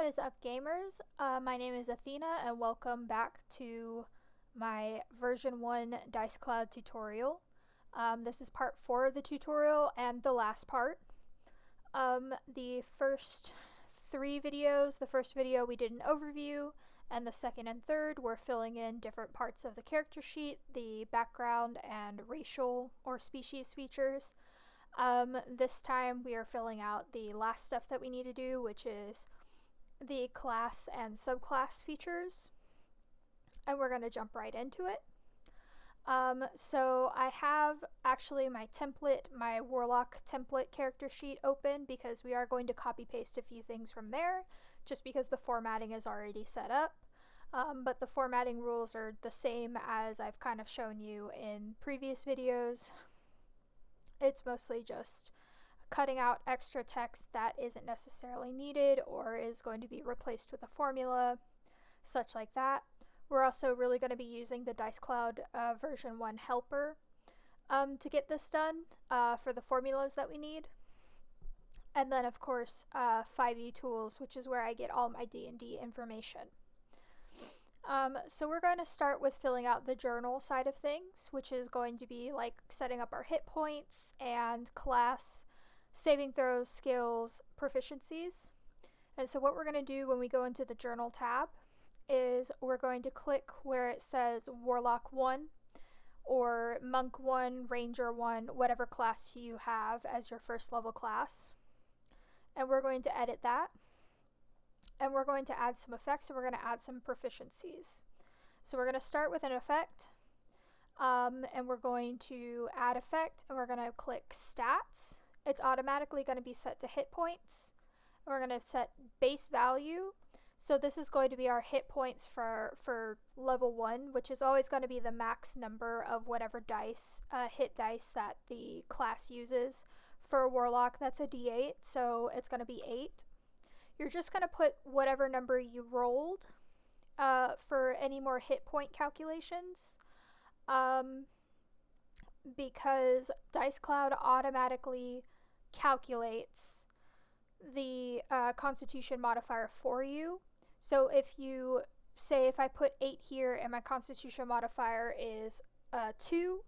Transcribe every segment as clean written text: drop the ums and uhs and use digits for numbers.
What is up, gamers? My name is Athena and welcome back to my version 1 DiceCloud tutorial. This is part 4 of the tutorial and the last part. The first 3 videos, the first video we did an overview, and the second and third were filling in different parts of the character sheet, the background and racial or species features. This time we are filling out the last stuff that we need to do, which is the class and subclass features, and we're going to jump right into it. So I have actually my warlock template character sheet open because we are going to copy paste a few things from there just because the formatting is already set up. But the formatting rules are the same as I've kind of shown you in previous videos. It's mostly just cutting out extra text that isn't necessarily needed or is going to be replaced with a formula, such like that. We're also really going to be using the DiceCloud version 1 helper to get this done for the formulas that we need. And then of course 5e tools, which is where I get all my D&D information. So we're going to start with filling out the journal side of things, which is going to be like setting up our hit points and class, saving throws, skills, proficiencies. And so what we're going to do when we go into the journal tab is we're going to click where it says Warlock 1 or Monk 1, Ranger 1, whatever class you have as your first level class. And we're going to edit that. And we're going to add some effects and we're going to add some proficiencies. So we're going to start with an effect. And we're going to add effect and we're going to click stats. It's automatically going to be set to hit points. We're going to set base value. So this is going to be our hit points for level 1, which is always going to be the max number of whatever dice, hit dice that the class uses. For a warlock, that's a d8, so it's going to be 8. You're just going to put whatever number you rolled for any more hit point calculations. Because DiceCloud automatically calculates the constitution modifier for you. So if you say if I put 8 here and my constitution modifier is 2,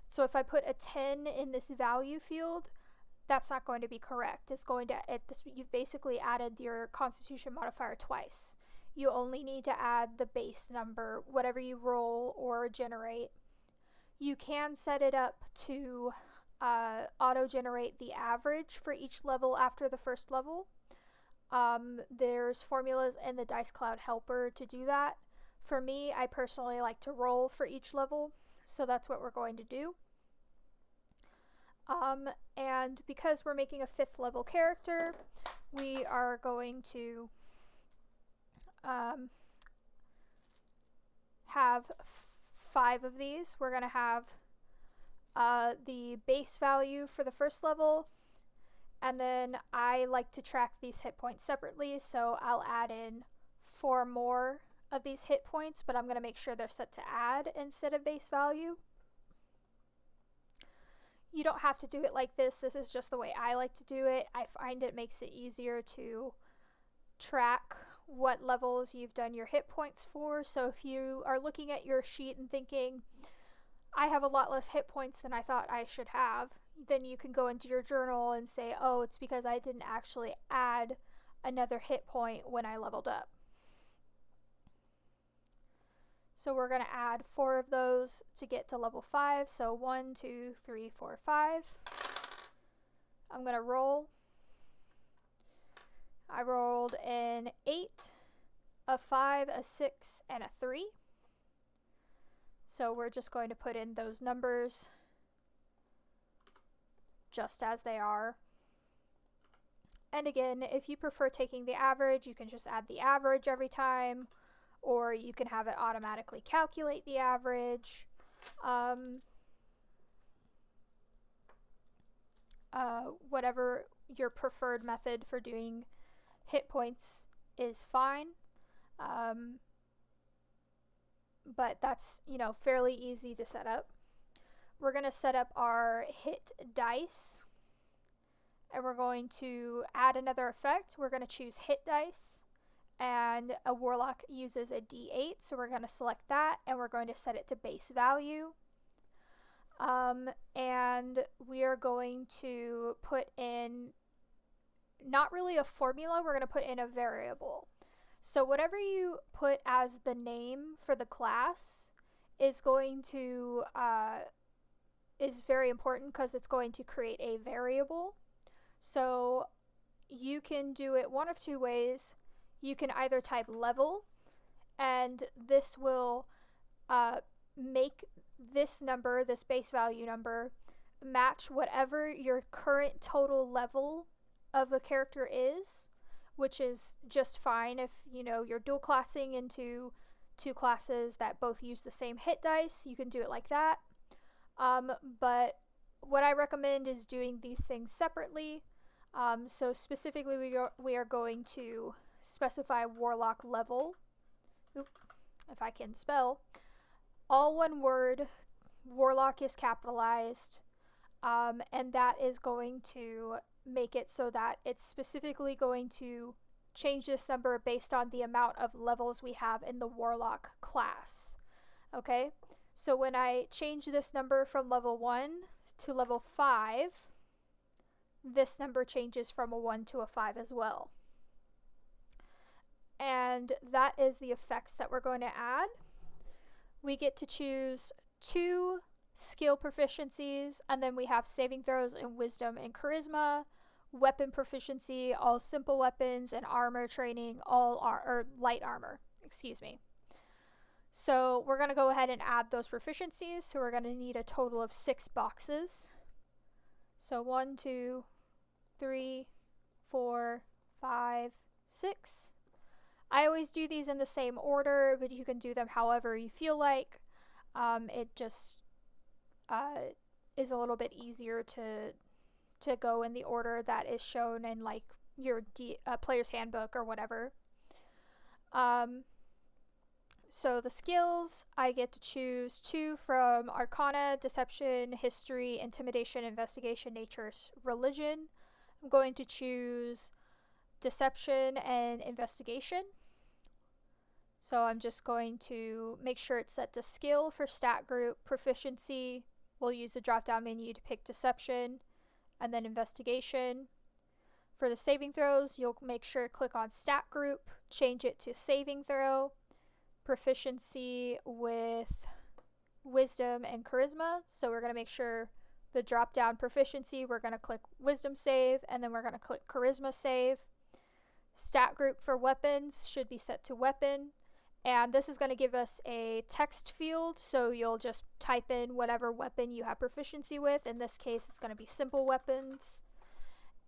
so if I put a 10 in this value field, that's not going to be correct. It's going to you've basically added your constitution modifier twice. You only need to add the base number, whatever you roll or generate. You can set it up to auto-generate the average for each level after the first level. There's formulas in the DiceCloud helper to do that. For me, I personally like to roll for each level, so that's what we're going to do. And because we're making a 5th level character, we are going to have 5 of these. We're going to have the base value for the first level, and then I like to track these hit points separately, so I'll add in 4 more of these hit points, but I'm going to make sure they're set to add instead of base value. You don't have to do it like this. This is just the way I like to do it. I find it makes it easier to track what levels you've done your hit points for. So if you are looking at your sheet and thinking, I have a lot less hit points than I thought I should have, then you can go into your journal and say, oh, it's because I didn't actually add another hit point when I leveled up. So we're going to add 4 of those to get to level 5. So 1, 2, 3, 4, 5. I'm going to roll. I rolled an 8, a 5, a 6, and a 3. So we're just going to put in those numbers just as they are. And again, if you prefer taking the average, you can just add the average every time, or you can have it automatically calculate the average. Whatever your preferred method for doing hit points is fine. But that's, fairly easy to set up. We're going to set up our hit dice, and we're going to add another effect. We're going to choose hit dice, and a warlock uses a d8, so we're going to select that and we're going to set it to base value. And we are going to put in not really a formula, we're going to put in a variable. So whatever you put as the name for the class is going to is very important because it's going to create a variable. So you can do it one of two ways. You can either type level, and this will make this number, this base value number, match whatever your current total level of a character is, which is just fine if you're dual classing into two classes that both use the same hit dice. You can do it like that. But what I recommend is doing these things separately. So specifically, we are going to specify warlock level. If I can spell. All one word, warlock is capitalized, and that is going to make it so that it's specifically going to change this number based on the amount of levels we have in the warlock class. Okay, so when I change this number from level 1 to level 5, this number changes from a 1 to a 5 as well. And that is the effects that we're going to add. We get to choose 2 skill proficiencies, and then we have saving throws in wisdom and charisma, weapon proficiency, all simple weapons, and armor training, or light armor, excuse me. So we're going to go ahead and add those proficiencies. So we're going to need a total of 6 boxes. So 1, 2, 3, 4, 5, 6. I always do these in the same order, but you can do them however you feel like. It just is a little bit easier to go in the order that is shown in like your player's handbook or whatever. So the skills, I get to choose 2 from Arcana, Deception, History, Intimidation, Investigation, Nature, Religion. I'm going to choose Deception and Investigation. So I'm just going to make sure it's set to skill for stat group. Proficiency, we'll use the drop down menu to pick Deception and then Investigation. For the saving throws, you'll make sure to click on stat group, change it to saving throw. Proficiency with wisdom and charisma. So we're going to make sure the drop down proficiency, we're going to click wisdom save, and then we're going to click charisma save. Stat group for weapons should be set to weapon. And this is going to give us a text field, so you'll just type in whatever weapon you have proficiency with. In this case, it's going to be simple weapons.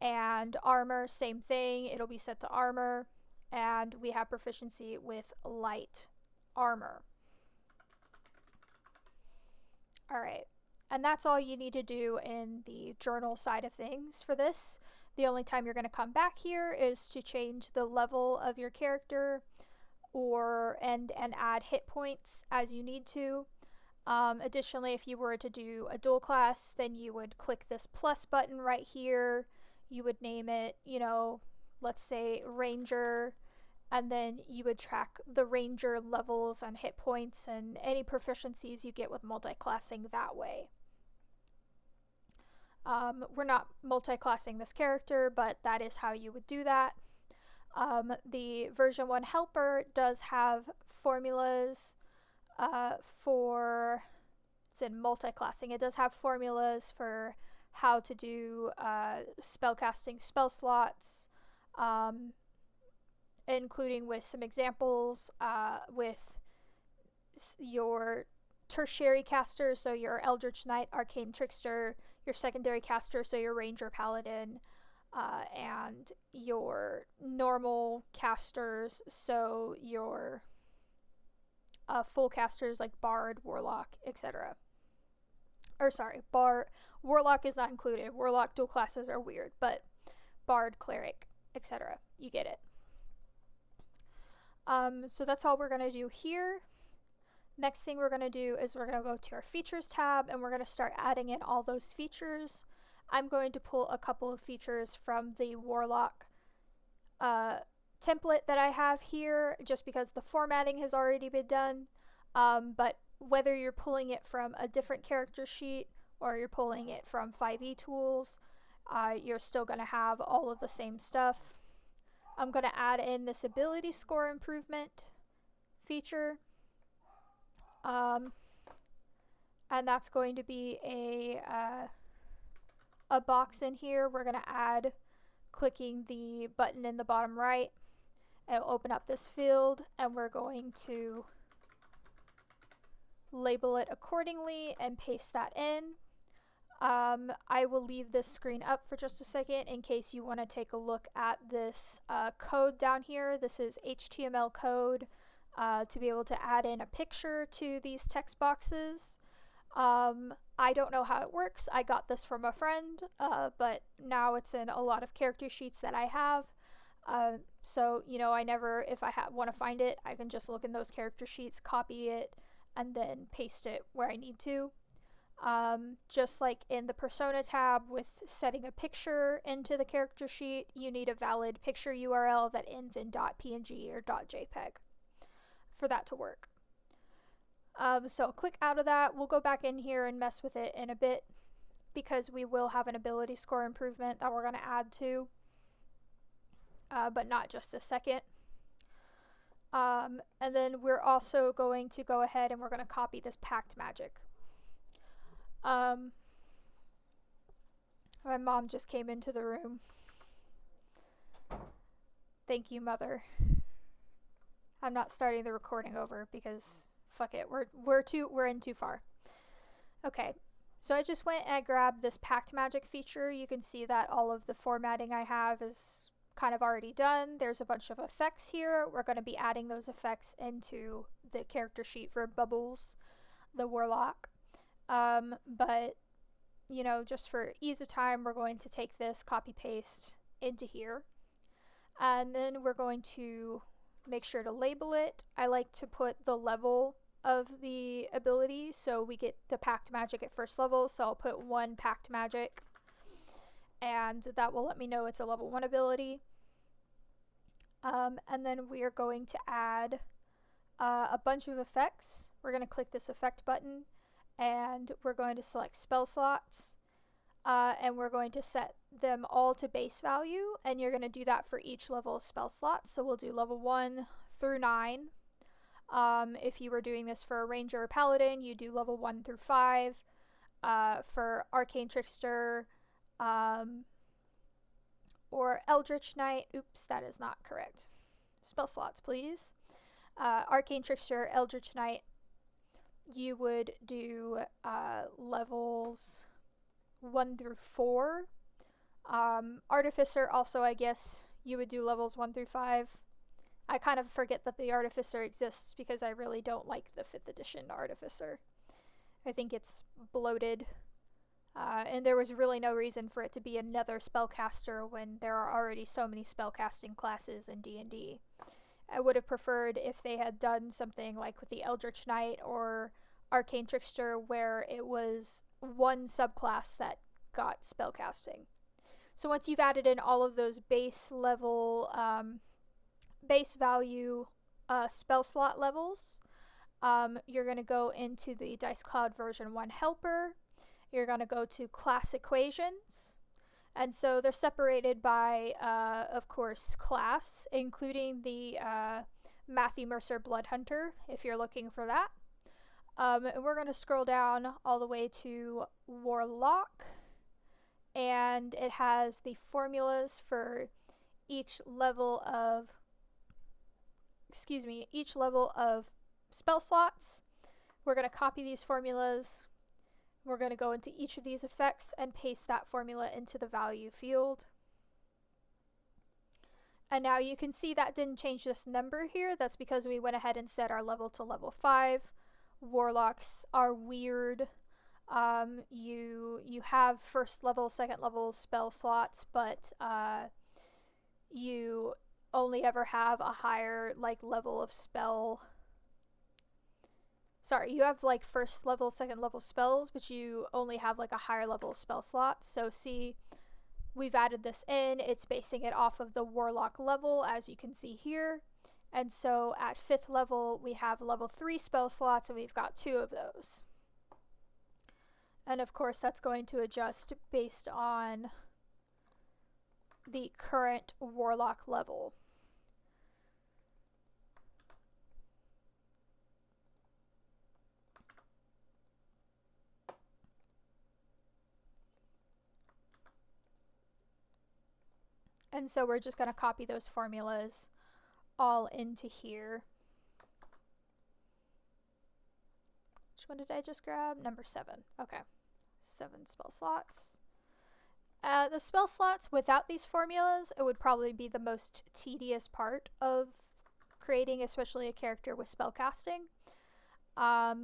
And armor, same thing. It'll be set to armor. And we have proficiency with light armor. Alright, and that's all you need to do in the journal side of things for this. The only time you're going to come back here is to change the level of your character and add hit points as you need to. Additionally, if you were to do a dual class, then you would click this plus button right here. You would name it, let's say Ranger, and then you would track the Ranger levels and hit points and any proficiencies you get with multi-classing that way. We're not multi-classing this character, but that is how you would do that. The version 1 helper does have formulas it's in multi-classing. It does have formulas for how to do spellcasting spell slots, including with some examples with your tertiary casters, so your Eldritch Knight, Arcane Trickster, your secondary caster, so your Ranger Paladin, and your normal casters, so your full casters like Bard, Warlock, etc. Or sorry, Warlock is not included. Warlock dual classes are weird, but Bard, Cleric, etc. You get it. So that's all we're going to do here. Next thing we're going to do is we're going to go to our features tab and we're going to start adding in all those features. I'm going to pull a couple of features from the Warlock template that I have here just because the formatting has already been done, but whether you're pulling it from a different character sheet or you're pulling it from 5e tools, you're still going to have all of the same stuff. I'm going to add in this ability score improvement feature, and that's going to be a box in here. We're going to add clicking the button in the bottom right. It'll open up this field, and we're going to label it accordingly and paste that in. I will leave this screen up for just a second in case you want to take a look at this code down here. This is HTML code to be able to add in a picture to these text boxes. I don't know how it works. I got this from a friend, but now it's in a lot of character sheets that I have. So, you know, if I want to find it, I can just look in those character sheets, copy it, and then paste it where I need to. Just like in the Persona tab with setting a picture into the character sheet, you need a valid picture URL that ends in .png or .jpeg for that to work. So click out of that. We'll go back in here and mess with it in a bit because we will have an ability score improvement that we're going to add to, but not just a second. And then we're also going to go ahead and we're going to copy this packed magic. My mom just came into the room. Thank you, Mother. I'm not starting the recording over because fuck it, we're in too far. Okay, so I just went and I grabbed this packed magic feature. You can see that all of the formatting I have is kind of already done. There's a bunch of effects here. We're going to be adding those effects into the character sheet for Bubbles, the warlock. But, you know, just for ease of time, we're going to take this, copy paste into here. And then we're going to make sure to label it. I like to put the level of the ability, so we get the packed magic at first level. So I'll put 1 packed magic, and that will let me know it's a level 1 ability. And then we are going to add a bunch of effects. We're going to click this effect button, and we're going to select spell slots, and we're going to set them all to base value, and you're going to do that for each level of spell slot. So we'll do level 1 through 9. If you were doing this for a ranger or paladin, you do level 1 through 5. For arcane trickster or eldritch knight, oops, that is not correct. Spell slots, please. Arcane trickster, eldritch knight, you would do levels 1 through 4. Artificer also, I guess, you would do levels 1 through 5. I kind of forget that the Artificer exists because I really don't like the 5th edition Artificer. I think it's bloated, and there was really no reason for it to be another spellcaster when there are already so many spellcasting classes in D&D. I would have preferred if they had done something like with the Eldritch Knight or Arcane Trickster where it was one subclass that got spellcasting. So once you've added in all of those base level, base value spell slot levels, you're going to go into the DiceCloud version 1 helper. You're going to go to class equations. And so they're separated by, of course, class, including the Matthew Mercer Blood Hunter, if you're looking for that. And we're going to scroll down all the way to Warlock. And it has the formulas for each level of, each level of spell slots. We're going to copy these formulas. We're going to go into each of these effects and paste that formula into the value field. And now you can see that didn't change this number here. That's because we went ahead and set our level to level 5. Warlocks are weird. You have first level, second level spell slots, but you only ever have a higher level of spell. Sorry, you have first level, second level spells, but you only have a higher level spell slot. So see, we've added this in. It's basing it off of the Warlock level, as you can see here. And so at 5th level, we have level 3 spell slots, and we've got 2 of those. And of course, that's going to adjust based on the current Warlock level. And so we're just going to copy those formulas all into here. Which one did I just grab? Number 7. Okay. 7 spell slots. The spell slots without these formulas, it would probably be the most tedious part of creating, especially a character with spellcasting. But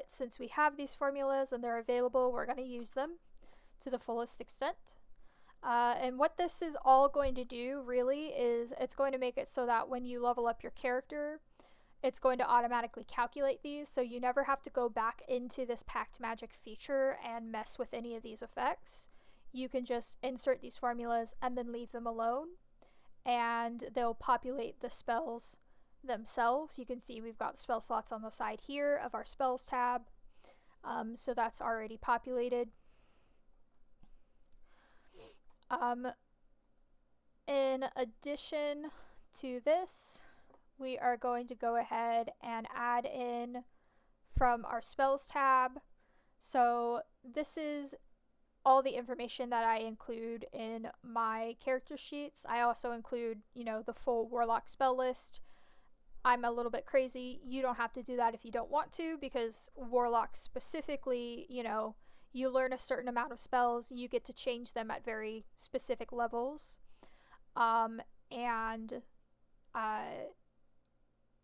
since we have these formulas and they're available, we're going to use them to the fullest extent. And what this is all going to do really is it's going to make it so that when you level up your character, it's going to automatically calculate these, so you never have to go back into this Pact Magic feature and mess with any of these effects. You can just insert these formulas and then leave them alone, and they'll populate the spells themselves. You can see we've got spell slots on the side here of our spells tab, so that's already populated. In addition to this, we are going to go ahead and add in from our spells tab. So this is all the information that I include in my character sheets. I also include, the full Warlock spell list. I'm a little bit crazy. You don't have to do that if you don't want to, because Warlock specifically, you learn a certain amount of spells, you get to change them at very specific levels.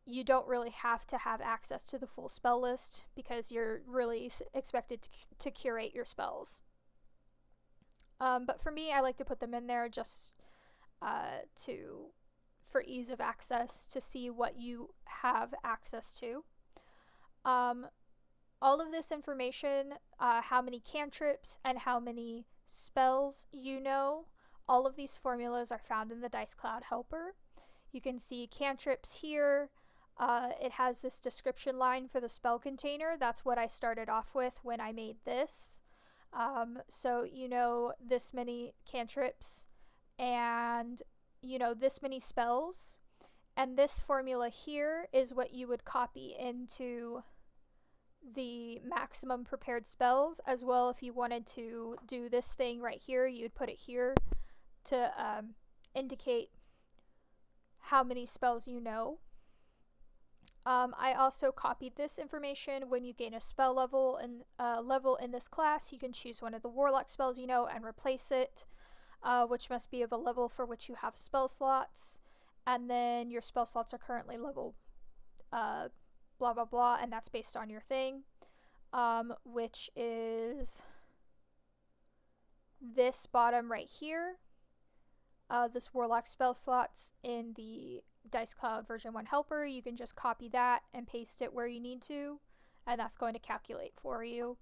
You don't really have to have access to the full spell list because you're really expected to curate your spells. But for me, I like to put them in there just for ease of access to see what you have access to. All of this information, how many cantrips and how many spells all of these formulas are found in the DiceCloud helper. You can see cantrips here. It has this description line for the spell container. That's what I started off with when I made this. So this many cantrips and this many spells, and this formula here is what you would copy into the maximum prepared spells as well. If you wanted to do this thing right here, you'd put it here to indicate how many spells you know. I also copied this information. When you gain a spell level in this class, you can choose one of the Warlock spells and replace it, which must be of a level for which you have spell slots, and then your spell slots are currently level blah blah blah, and that's based on your thing, which is this bottom right here. This Warlock spell slots in the DiceCloud version 1 helper. You can just copy that and paste it where you need to, and that's going to calculate for you.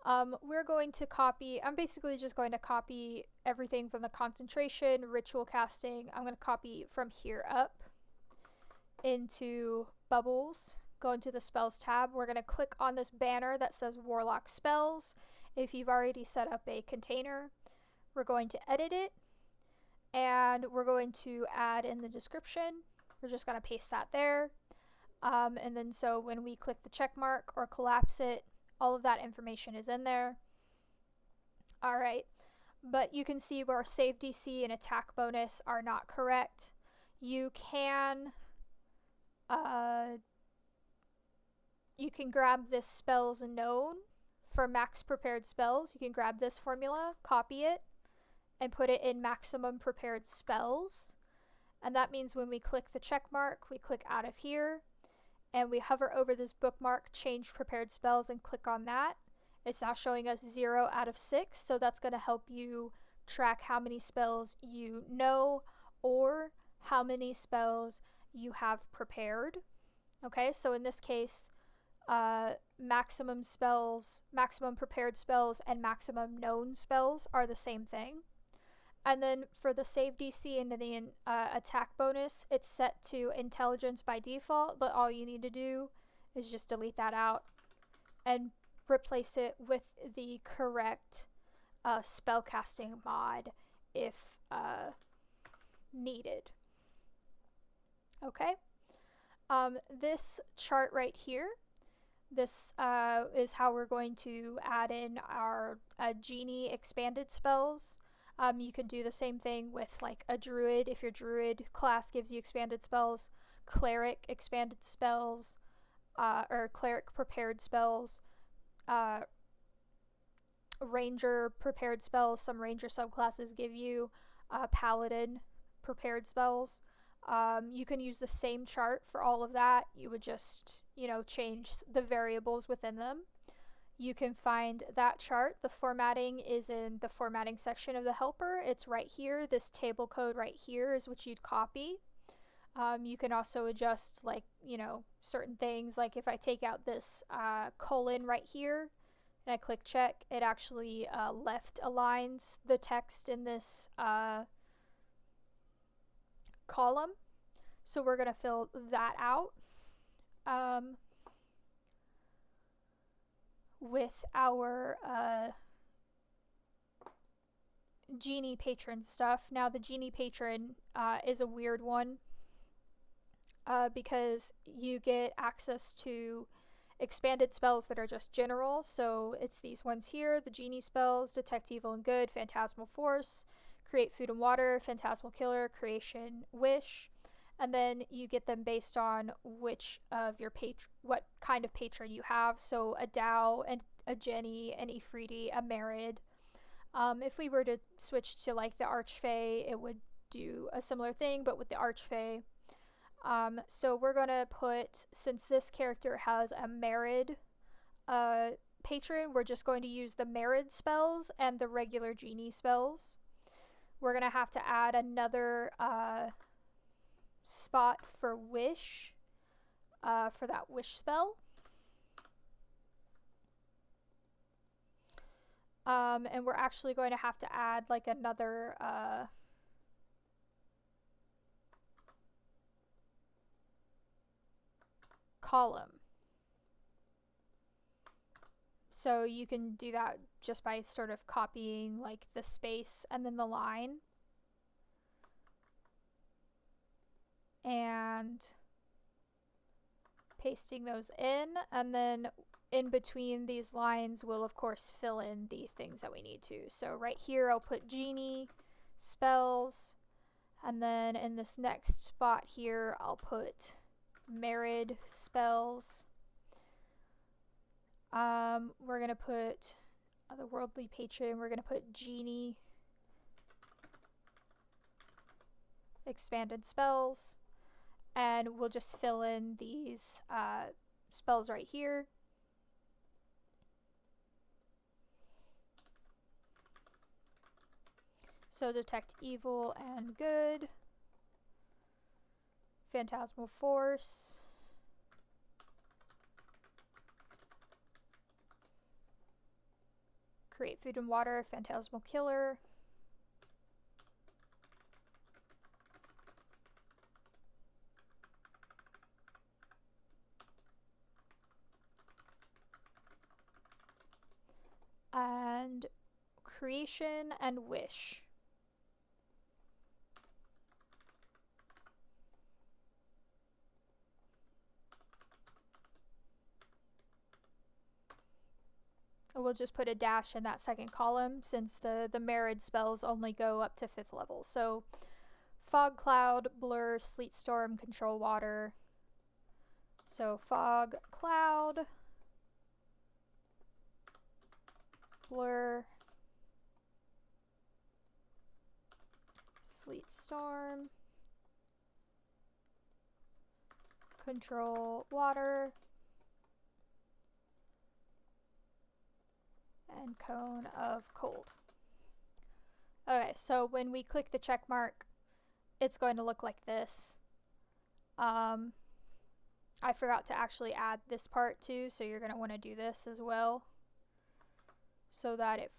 We're going to copy, I'm basically just going to copy everything from the concentration, ritual casting. I'm going to copy from here up into bubbles. Go into the spells tab. We're going to click on this banner that says Warlock spells. If you've already set up a container, we're going to edit it, and we're going to add in the description. We're just going to paste that there. And then so when we click the check mark or collapse it, all of that information is in there. Alright, but you can see where save DC and attack bonus are not correct. You can grab this spells known for max prepared spells. You can grab this formula, copy it, and put it in maximum prepared spells. And that means when we click the check mark, we click out of here, and we hover over this bookmark, change prepared spells, and click on that. It's now showing us 0 out of 6, so that's going to help you track how many spells you know or how many spells you have prepared. Okay, so in this case, maximum spells, maximum prepared spells, and maximum known spells are the same thing. And then for the save DC and then the attack bonus, it's set to intelligence by default, but all you need to do is just delete that out and replace it with the correct spellcasting mod if needed. Okay. This chart right here, this is how we're going to add in our genie expanded spells. You can do the same thing with like a druid. If your druid class gives you expanded spells, cleric expanded spells, or cleric prepared spells, ranger prepared spells. Some ranger subclasses give you paladin prepared spells. You can use the same chart for all of that. You would just, change the variables within them. You can find that chart. The formatting is in the formatting section of the helper. It's right here. This table code right here is what you'd copy. You can also adjust certain things. Like if I take out this colon right here and I click check, it actually left aligns the text in this column. So we're going to fill that out. With our genie patron stuff. Now the genie patron is a weird one because you get access to expanded spells that are just general. So it's these ones here, the genie spells: detect evil and good, phantasmal force, create food and water, phantasmal killer, creation, wish. And then you get them based on which of your what kind of patron you have. So a Dow, and a Jenny, an Ifriti, a Merid. If we were to switch to like the Archfey, it would do a similar thing, but with the Archfey. So we're gonna put, since this character has a Merid patron, we're just going to use the Merid spells and the regular genie spells. We're gonna have to add another spot for wish, for that wish spell. And we're actually going to have to add like another column. So you can do that just by sort of copying like the space and then the line. And pasting those in, and then in between these lines we'll of course fill in the things that we need to. So right here I'll put genie spells, and then in this next spot here I'll put Merid spells. We're gonna put the worldly patron, we're gonna put genie expanded spells, and we'll just fill in these spells right here. So detect evil and good, phantasmal force, create food and water, phantasmal killer, and creation and wish. We'll just put a dash in that second column since the Merid spells only go up to 5th level. So fog, cloud, blur, sleet, storm, control water. So fog, cloud, blur, sleet, storm, control water, and cone of cold. Okay, so when we click the check mark, it's going to look like this. I forgot to actually add this part too, so you're going to want to do this as well so that it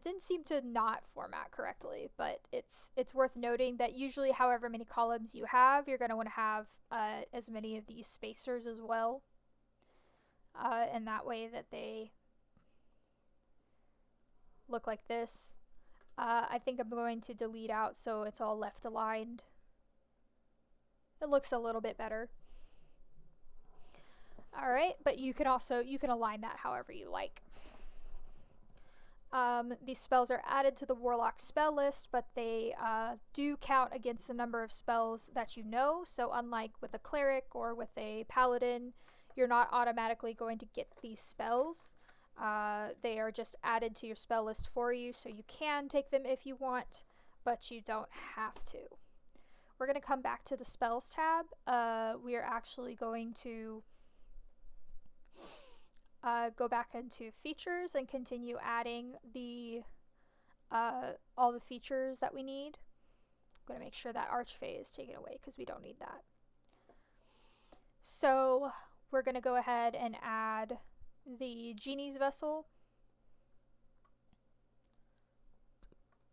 didn't seem to not format correctly, but it's worth noting that usually however many columns you have, you're going to want to have as many of these spacers as well, and that way that they look like this. I think I'm going to delete out so it's all left aligned. It looks a little bit better. Alright, but you can align that however you like. These spells are added to the Warlock spell list, but they do count against the number of spells that you know, so unlike with a Cleric or with a Paladin, you're not automatically going to get these spells. They are just added to your spell list for you, so you can take them if you want, but you don't have to. We're going to come back to the Spells tab. We are actually going to go back into Features and continue adding all the features that we need. I'm going to make sure that Archfey is taken away because we don't need that. So we're going to go ahead and add the Genie's Vessel.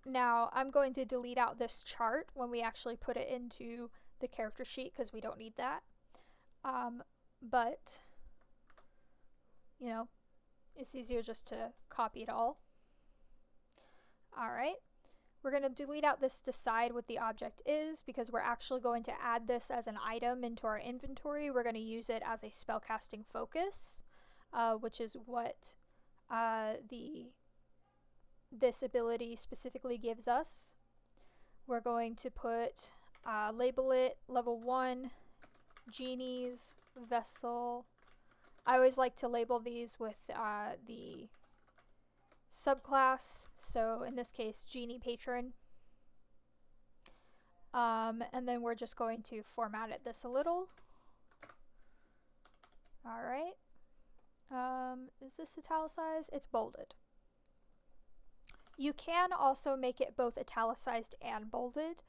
Now I'm going to delete out this chart when we actually put it into the character sheet because we don't need that. But you know, it's easier just to copy it all. Alright, we're going to delete out this decide what the object is because we're actually going to add this as an item into our inventory. We're going to use it as a spellcasting focus, which is what this ability specifically gives us. We're going to put label it level 1 Genie's Vessel. I always like to label these with the subclass, so in this case Genie Patron. And then we're just going to format this a little. Alright. Is this italicized? It's bolded. You can also make it both italicized and bolded.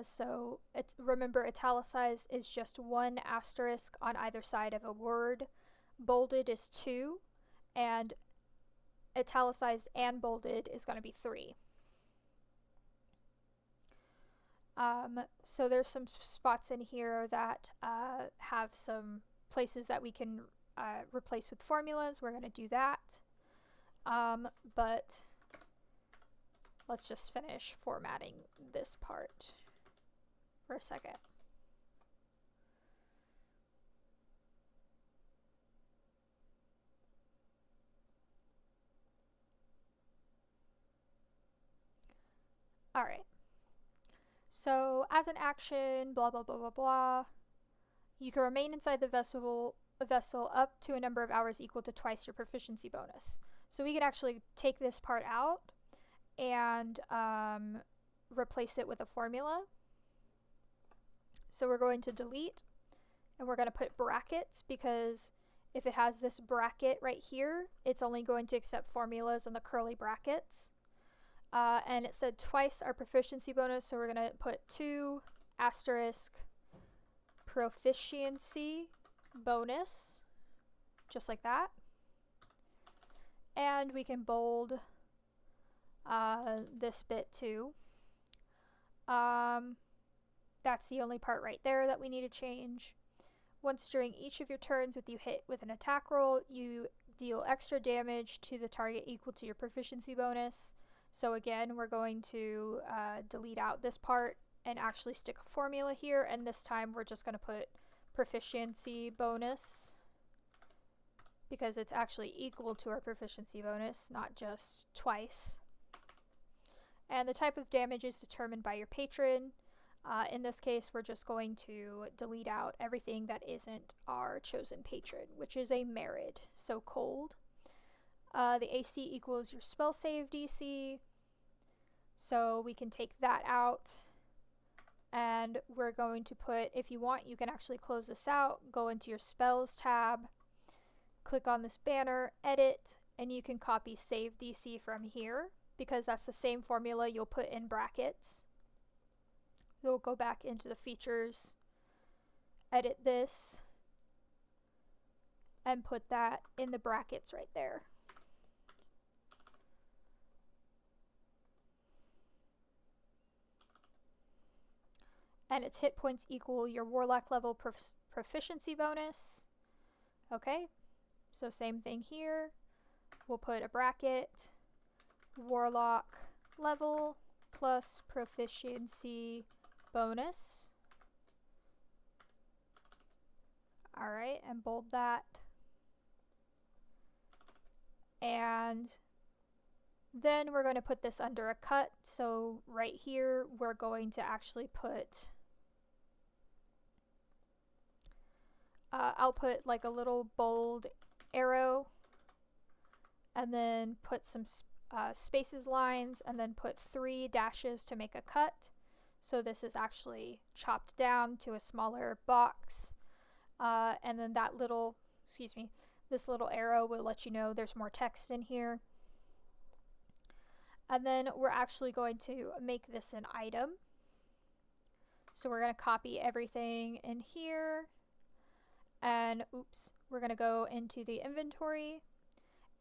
So remember, italicized is just 1 asterisk on either side of a word. Bolded is 2, and italicized and bolded is going to be 3. So there's some spots in here that have some places that we can replace with formulas. We're going to do that. But let's just finish formatting this part for a second. Alright, so as an action, blah blah blah blah blah, you can remain inside the vessel up to a number of hours equal to twice your proficiency bonus. So we can actually take this part out and replace it with a formula. So we're going to delete, and we're going to put brackets, because if it has this bracket right here, it's only going to accept formulas in the curly brackets. And it said twice our proficiency bonus, so we're going to put 2 asterisk proficiency bonus, just like that. And we can bold this bit too. That's the only part right there that we need to change. Once during each of your turns you hit with an attack roll, you deal extra damage to the target equal to your proficiency bonus. So again, we're going to delete out this part and actually stick a formula here, and this time we're just going to put proficiency bonus because it's actually equal to our proficiency bonus, not just twice. And the type of damage is determined by your patron. In this case, we're just going to delete out everything that isn't our chosen patron, which is a Merid, so cold. The AC equals your spell save DC, so we can take that out, and we're going to put, if you want, you can actually close this out, go into your spells tab, click on this banner, edit, and you can copy save DC from here, because that's the same formula you'll put in brackets. You'll go back into the features, edit this, and put that in the brackets right there. And its hit points equal your warlock level proficiency bonus. Okay, so same thing here. We'll put a bracket, warlock level plus proficiency bonus. Alright, and bold that. And then we're going to put this under a cut. So right here, we're going to actually put, I'll put like a little bold arrow, and then put some spaces lines, and then put 3 dashes to make a cut. So this is actually chopped down to a smaller box. And then that little, this little arrow will let you know there's more text in here. And then we're actually going to make this an item. So we're going to copy everything in here. And we're going to go into the inventory.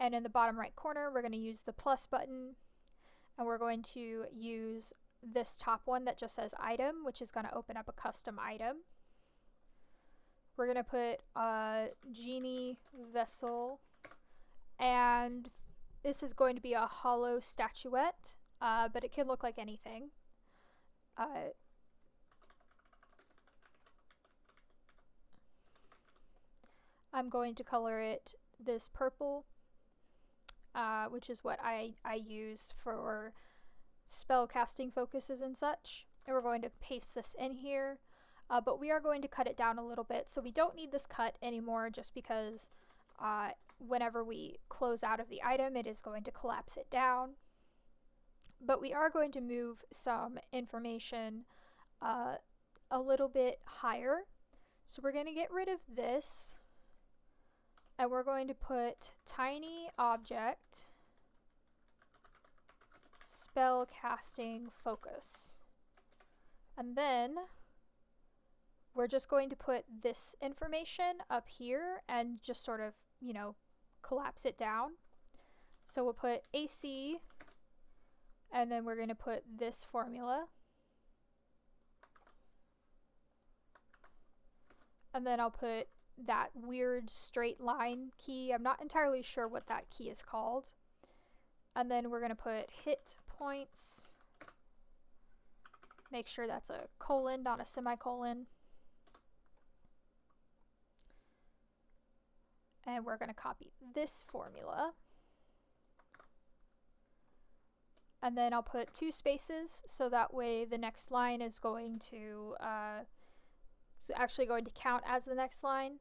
And in the bottom right corner, we're going to use the plus button. And we're going to use this top one that just says item, which is going to open up a custom item. We're going to put a genie vessel. And this is going to be a hollow statuette, but it can look like anything. I'm going to color it this purple, which is what I use for spell casting focuses and such. And we're going to paste this in here, but we are going to cut it down a little bit, so we don't need this cut anymore just because whenever we close out of the item, it is going to collapse it down. But we are going to move some information a little bit higher. So we're going to get rid of this, and we're going to put tiny object spell casting focus. And then we're just going to put this information up here and just sort of, collapse it down. So we'll put AC, and then we're going to put this formula. And then I'll put that weird straight line key. I'm not entirely sure what that key is called. And then we're going to put hit points. Make sure that's a colon, not a semicolon. And we're going to copy this formula. And then I'll put 2 spaces, so that way the next line is going to, it's actually going to count as the next line.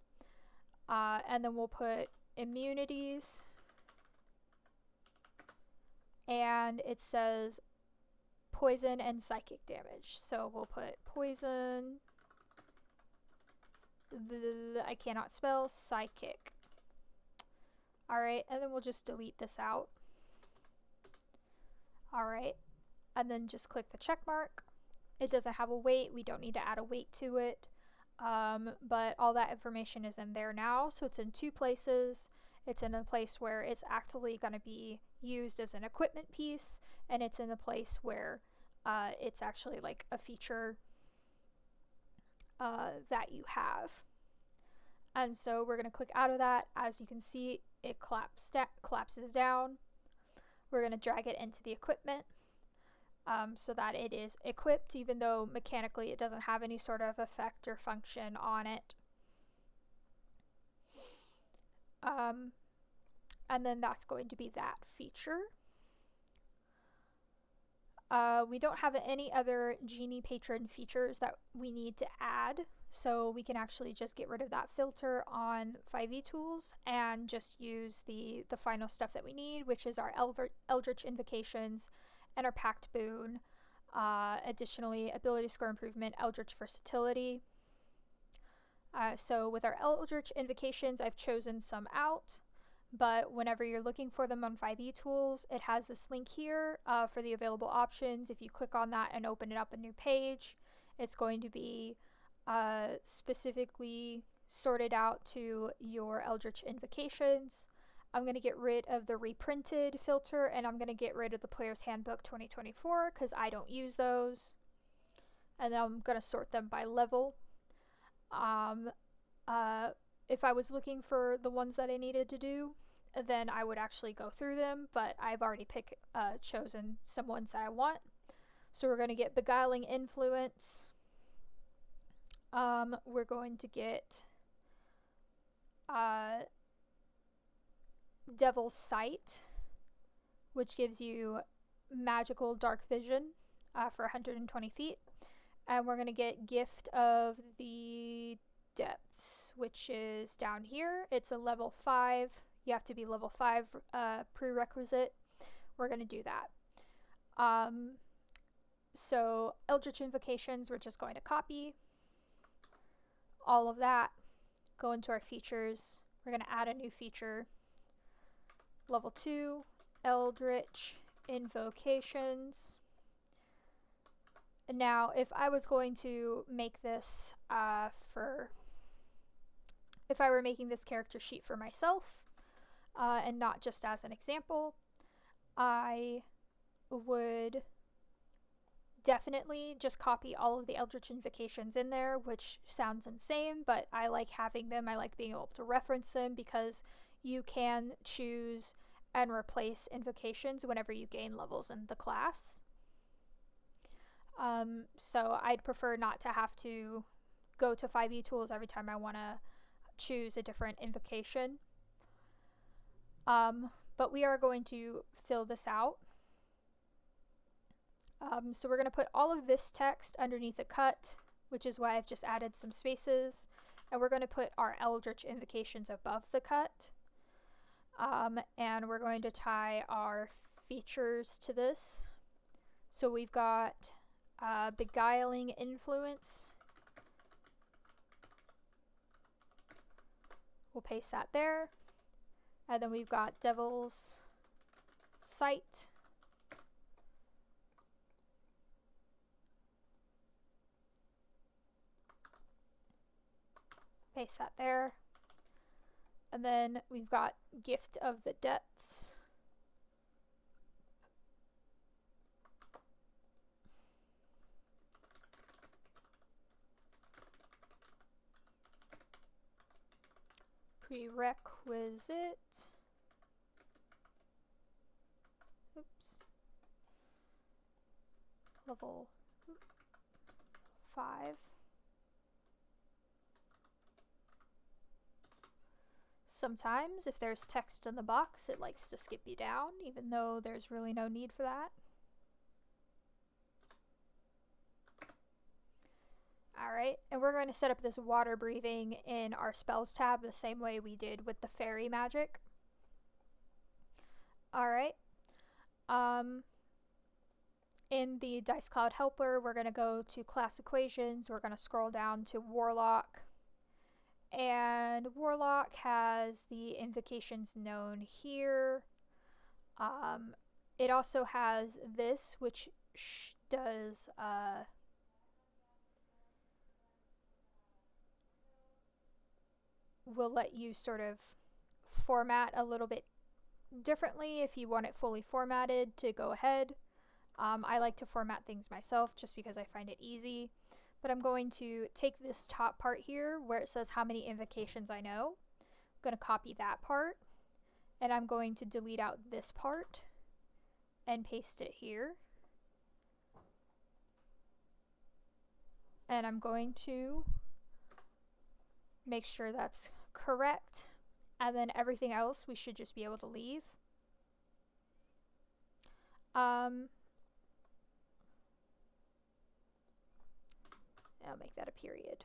And then we'll put immunities. And it says poison and psychic damage. So we'll put poison, I cannot spell, psychic. Alright, and then we'll just delete this out. Alright, and then just click the check mark. It doesn't have a weight, we don't need to add a weight to it. But all that information is in there now, so it's in 2 places. It's in a place where it's actively going to be used as an equipment piece, and it's in a place where it's actually like a feature that you have. And so we're going to click out of that. As you can see, it collapses down. We're going to drag it into the equipment so that it is equipped, even though mechanically it doesn't have any sort of effect or function on it. And then that's going to be that feature. We don't have any other Genie Patron features that we need to add, so we can actually just get rid of that filter on 5e tools and just use the final stuff that we need, which is our Eldritch Invocations and our Pact Boon. Additionally, Ability Score Improvement, Eldritch Versatility. So with our Eldritch Invocations, I've chosen some out, but whenever you're looking for them on 5e tools, it has this link here for the available options. If you click on that and open it up a new page, it's going to be specifically sorted out to your Eldritch Invocations. I'm going to get rid of the reprinted filter, and I'm going to get rid of the Player's Handbook 2024 because I don't use those. And then I'm going to sort them by level. If I was looking for the ones that I needed to do, then I would actually go through them, but I've already chosen some ones that I want. So we're going to get Beguiling Influence. We're going to get Devil's Sight, which gives you magical dark vision for 120 feet. And we're going to get Gift of the Depths, which is down here. It's a level 5. You have to be level 5 prerequisite. We're going to do that. So Eldritch Invocations, we're just going to copy all of that, go into our features. We're going to add a new feature. Level 2, Eldritch Invocations. Now, if I was going to make this if I were making this character sheet for myself, and not just as an example, I would definitely just copy all of the Eldritch Invocations in there, which sounds insane, but I like having them. I like being able to reference them because you can choose and replace invocations whenever you gain levels in the class. So I'd prefer not to have to go to 5e tools every time I want to choose a different invocation. But we are going to fill this out. So we're going to put all of this text underneath a cut, which is why I've just added some spaces. And we're going to put our Eldritch Invocations above the cut. And we're going to tie our features to this. So we've got Beguiling Influence. We'll paste that there. And then we've got Devil's Sight. Paste that there. And then we've got Gift of the Depths. Prerequisite. Oops. Level 5. Sometimes, if there's text in the box, it likes to skip you down, even though there's really no need for that. Alright, and we're going to set up this water breathing in our spells tab the same way we did with the fairy magic. Alright. In the DiceCloud helper, we're going to go to class equations. We're going to scroll down to Warlock. And Warlock has the invocations known here. It also has this, which does will let you sort of format a little bit differently if you want it fully formatted to go ahead. I like to format things myself just because I find it easy. But I'm going to take this top part here where it says how many invocations I know. I'm going to copy that part. And I'm going to delete out this part and paste it here. And I'm going to make sure that's correct. And then everything else we should just be able to leave. I'll make that a period.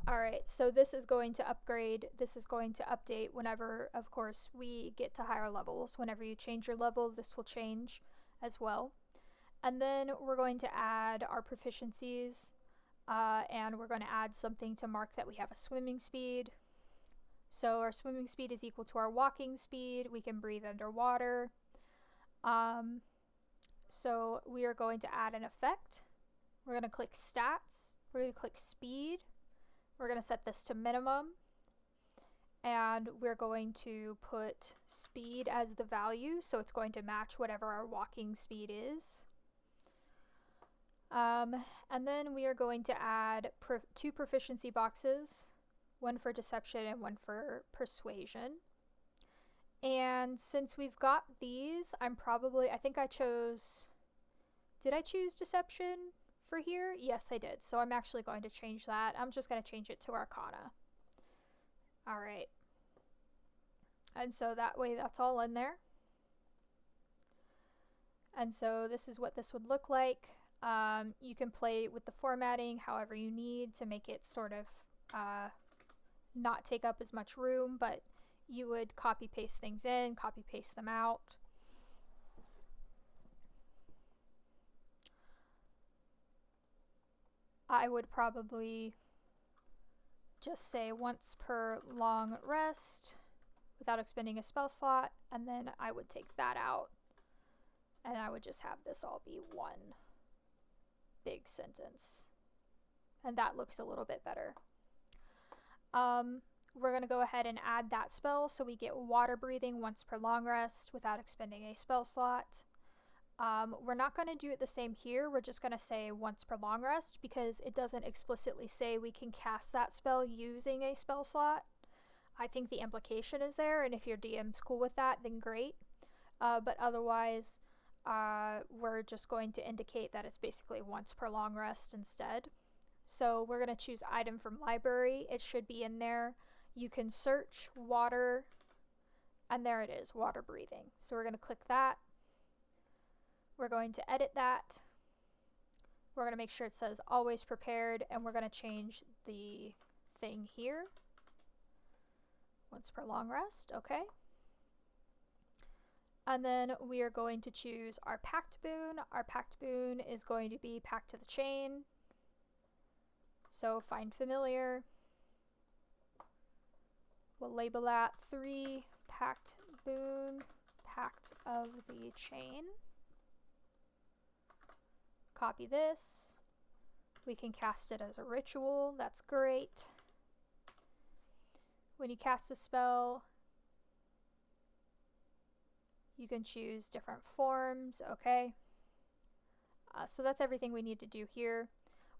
Alright, so this is going to upgrade, this is going to update whenever, of course, we get to higher levels. Whenever you change your level, this will change as well. And then we're going to add our proficiencies, and we're going to add something to mark that we have a swimming speed. So our swimming speed is equal to our walking speed. We can breathe underwater. So we are going to add an effect. We're going to click Stats, We're going to click speed. We're going to set this to minimum. And we're going to put speed as the value, so it's going to match whatever our walking speed is. And then we are going to add two proficiency boxes, one for deception and one for persuasion. And since we've got these, I think I chose, did I choose deception for here? Yes, I did. So I'm actually going to change that. I'm just going to change it to Arcana. All right. And so that way that's all in there. And so this is what this would look like. You can play with the formatting however you need to make it sort of not take up as much room, but you would copy paste things in, copy paste them out. I would probably just say once per long rest without expending a spell slot, and then I would take that out and I would just have this all be one big sentence, and that looks a little bit better. We're going to go ahead and add that spell, so we get water breathing once per long rest without expending a spell slot. We're not going to do it the same here. We're just going to say once per long rest because it doesn't explicitly say we can cast that spell using a spell slot. I think the implication is there, and if your DM's cool with that, then great. But otherwise, we're just going to indicate that it's basically once per long rest instead. So we're going to choose item from library. It should be in there. You can search water, and there it is, water breathing. So we're going to click that. We're going to edit that. We're going to make sure it says always prepared, and we're going to change the thing here. Once per long rest, okay. And then we are going to choose our pact boon. Our pact boon is going to be Pact to the Chain. So find familiar. We'll label that 3 pact boon, Pact of the Chain. Copy this. We can cast it as a ritual. That's great. When you cast a spell, you can choose different forms, okay? So that's everything we need to do here.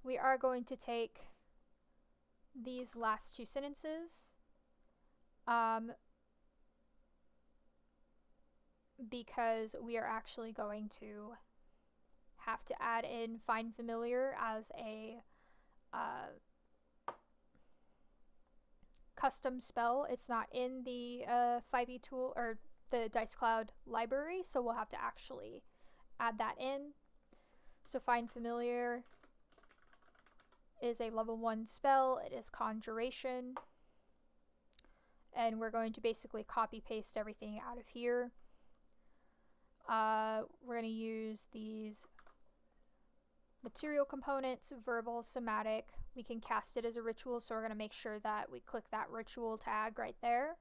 We are going to take these last two sentences because we are actually going to have to add in Find Familiar as a custom spell. It's not in the 5e tool or the DiceCloud library, so we'll have to actually add that in. So Find Familiar is a level 1 spell. It is Conjuration, and we're going to basically copy paste everything out of here. We're going to use these material components, verbal, somatic. We can cast it as a ritual, so we're going to make sure that we click that ritual tag right there.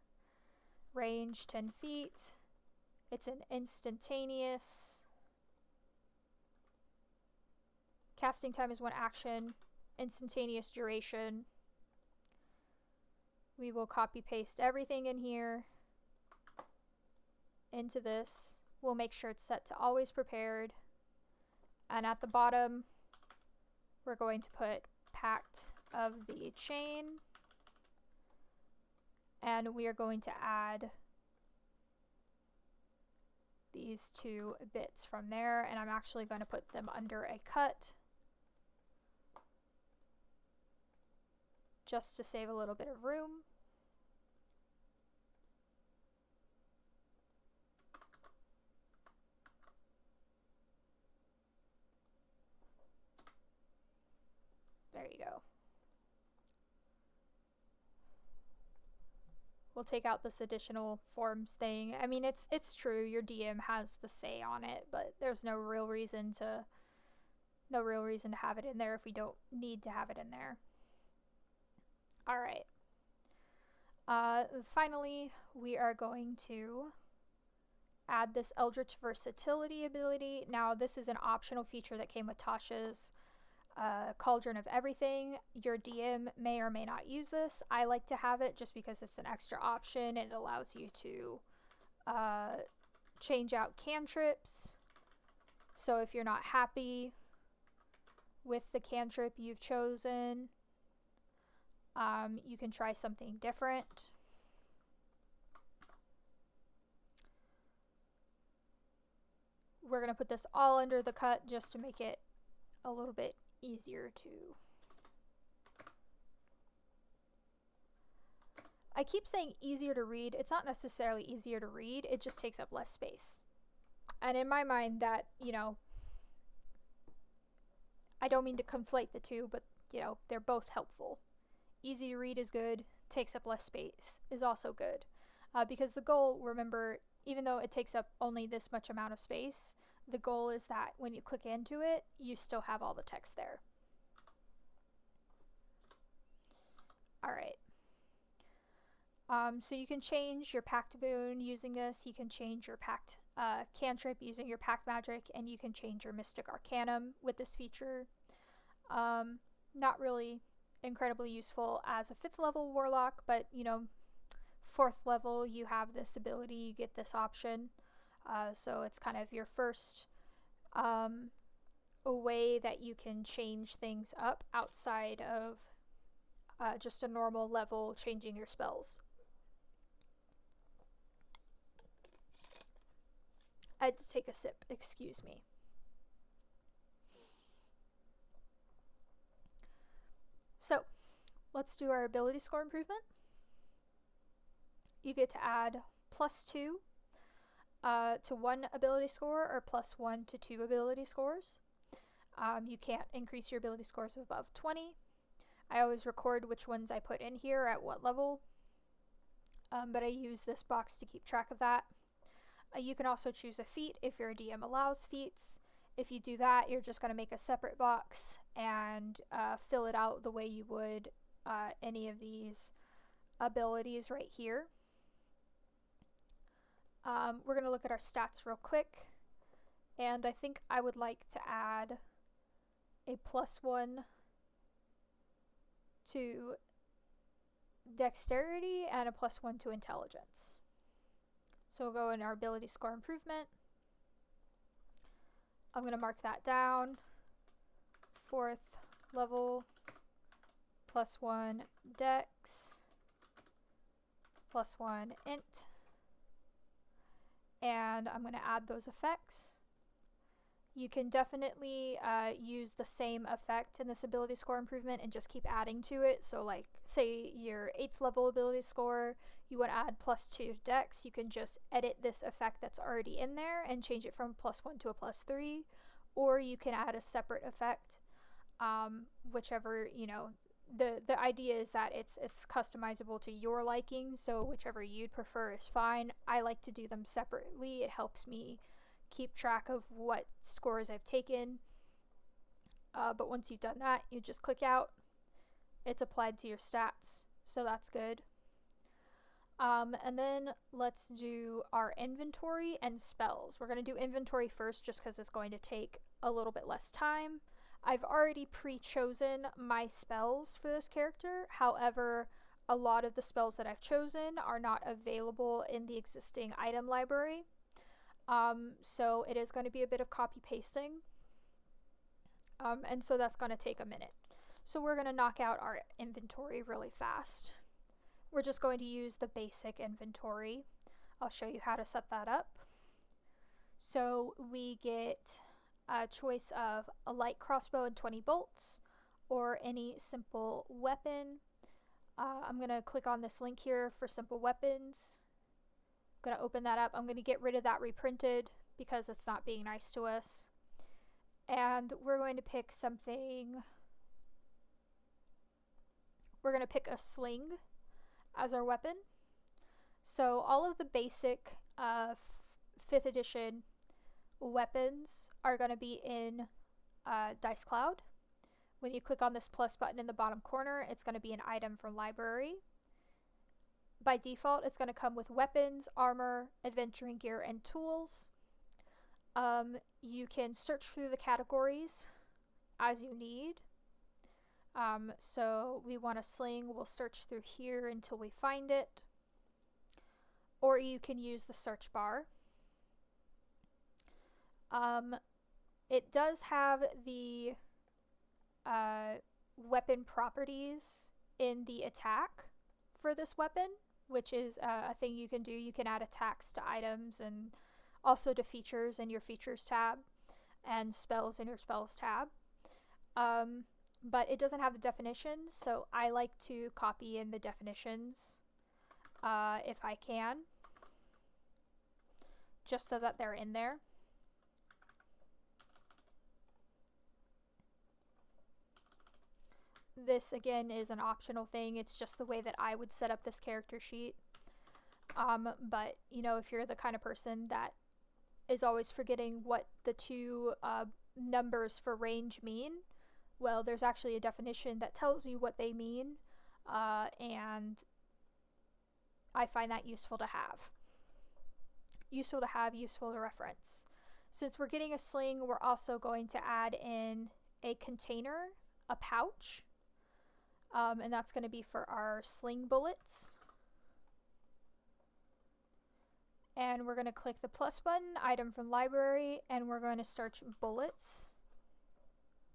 Range 10 feet. It's an instantaneous. Casting time is 1 action. Instantaneous duration. We will copy paste everything in here into this. We'll make sure it's set to always prepared. And at the bottom, we're going to put Pact of the Chain. And we are going to add these 2 bits from there. And I'm actually going to put them under a cut, just to save a little bit of room. There you go. We'll take out this additional forms thing. I mean, it's true, your DM has the say on it, but there's no real reason to have it in there if we don't need to have it in there. All right. Finally, we are going to add this Eldritch Versatility ability. Now, this is an optional feature that came with Tasha's Cauldron of Everything. Your DM may or may not use this. I like to have it just because it's an extra option and it allows you to change out cantrips. So if you're not happy with the cantrip you've chosen, you can try something different. We're going to put this all under the cut just to make it a little bit easier to... I keep saying easier to read. It's not necessarily easier to read, it just takes up less space. And in my mind that, you know, I don't mean to conflate the two, but, you know, they're both helpful. Easy to read is good, takes up less space is also good. Because the goal, remember, even though it takes up only this much amount of space, the goal is that when you click into it, you still have all the text there. Alright. So you can change your Pact Boon using this, you can change your Pact Cantrip using your Pact Magic, and you can change your Mystic Arcanum with this feature. Not really incredibly useful as a 5th level Warlock, but, you know, 4th level you have this ability, you get this option. So it's kind of your first way that you can change things up outside of just a normal level changing your spells. I had to take a sip, excuse me. So, let's do our ability score improvement. You get to add +2 to 1 ability score or +1 to 2 ability scores. You can't increase your ability scores above 20. I always record which ones I put in here at what level, but I use this box to keep track of that. You can also choose a feat if your DM allows feats. If you do that, you're just going to make a separate box and fill it out the way you would any of these abilities right here. We're going to look at our stats real quick, and I think I would like to add a +1 to dexterity and a +1 to intelligence. So we'll go in our ability score improvement. I'm going to mark that down. 4th level, +1 dex, +1 int. And I'm going to add those effects. You can definitely use the same effect in this ability score improvement and just keep adding to it. So like, say your 8th level ability score, you want to add +2 dex, you can just edit this effect that's already in there and change it from +1 to a +3. Or you can add a separate effect, whichever, you know, the idea is that it's customizable to your liking, so whichever you'd prefer is fine. I like to do them separately. It helps me keep track of what scores I've taken. But once you've done that, you just click out. It's applied to your stats, so that's good. And then let's do our inventory and spells. We're going to do inventory first just because it's going to take a little bit less time. I've already pre-chosen my spells for this character. However, a lot of the spells that I've chosen are not available in the existing item library. So it is going to be a bit of copy pasting. And so that's going to take a minute. So we're going to knock out our inventory really fast. We're just going to use the basic inventory. I'll show you how to set that up. So we get a choice of a light crossbow and 20 bolts, or any simple weapon. I'm going to click on this link here for simple weapons. I'm going to open that up. I'm going to get rid of that reprinted because it's not being nice to us. And we're going to pick something. We're going to pick a sling as our weapon. So all of the basic 5th edition weapons are going to be in DiceCloud. When you click on this plus button in the bottom corner, it's going to be an item from library. By default, it's going to come with weapons, armor, adventuring gear, and tools. You can search through the categories as you need. So we want a sling, we'll search through here until we find it. Or you can use the search bar. It does have the weapon properties in the attack for this weapon, which is a thing you can do. You can add attacks to items and also to features in your features tab and spells in your spells tab. But it doesn't have the definitions, so I like to copy in the definitions if I can, just so that they're in there. This again is an optional thing. It's just the way that I would set up this character sheet. But you know, if you're the kind of person that is always forgetting what the two numbers for range mean, well, there's actually a definition that tells you what they mean, and I find that useful to have. Useful to reference. Since we're getting a sling, we're also going to add in a container, a pouch, and that's going to be for our sling bullets. And we're going to click the plus button, item from library, and we're going to search bullets.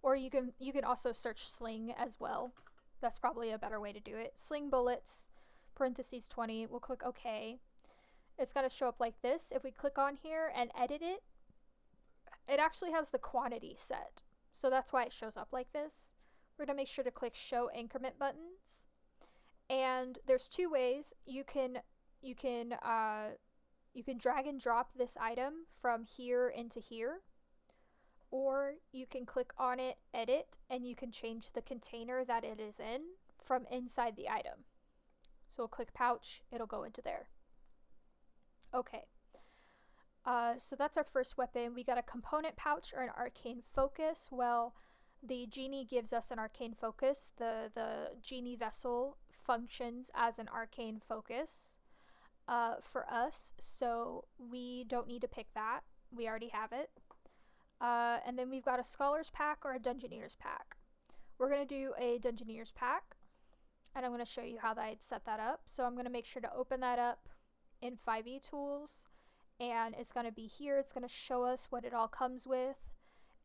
Or you can also search sling as well. That's probably a better way to do it. Sling bullets, parentheses 20, we'll click OK. It's going to show up like this. If we click on here and edit it, it actually has the quantity set. So that's why it shows up like this. We're going to make sure to click show increment buttons. And there's two ways you can drag and drop this item from here into here, or you can click on it, edit, and you can change the container that it is in from inside the item. So we'll click pouch, it'll go into there. Okay, so that's our first weapon. We got a component pouch or an arcane focus. Well, the genie gives us an arcane focus. The genie vessel functions as an arcane focus for us, so we don't need to pick that. We already have it. And then we've got a Scholar's Pack or a Dungeoneer's Pack. We're going to do a Dungeoneer's Pack, and I'm going to show you how I'd set that up. So I'm going to make sure to open that up in 5e tools, and it's going to be here. It's going to show us what it all comes with,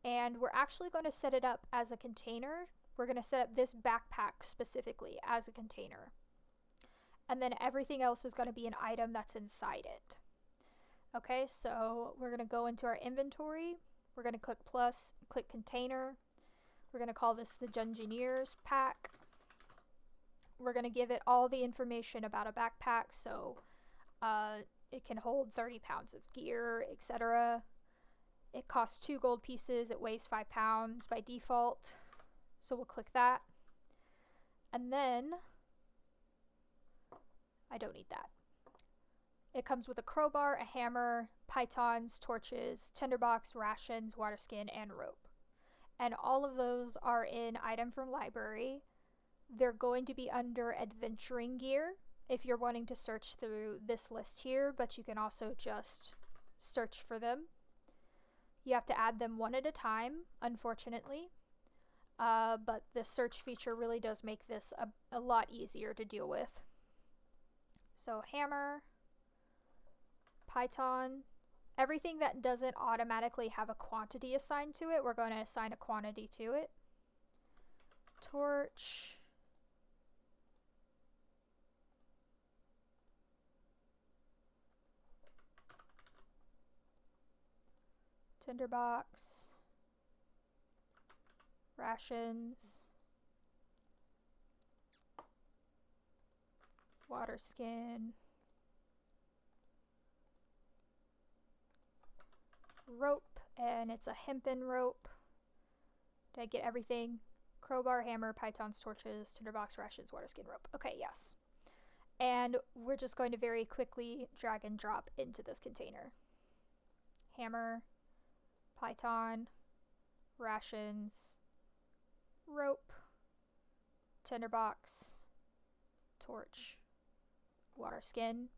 and we're actually going to set it up as a container. We're going to set up this backpack specifically as a container, and then everything else is going to be an item that's inside it. Okay, so we're going to go into our inventory. We're going to click plus, click container. We're going to call this the Dungeoneer's Pack. We're going to give it all the information about a backpack, so it can hold 30 pounds of gear, etc. It costs 2 gold pieces. It weighs 5 pounds by default, so we'll click that. And then, I don't need that. It comes with a crowbar, a hammer, pythons, torches, tinderbox, rations, water skin, and rope. And all of those are in item from library. They're going to be under adventuring gear if you're wanting to search through this list here, but you can also just search for them. You have to add them one at a time, unfortunately. But the search feature really does make this a lot easier to deal with. So hammer, python, everything that doesn't automatically have a quantity assigned to it, we're going to assign a quantity to it. Torch, tinderbox, rations, water skin, rope, and it's a hempen rope. Did I get everything? Crowbar, hammer, pythons, torches, tinderbox, rations, water skin, rope. Okay, yes. And we're just going to very quickly drag and drop into this container. Hammer, python, rations, rope, tinderbox, torch, water skin.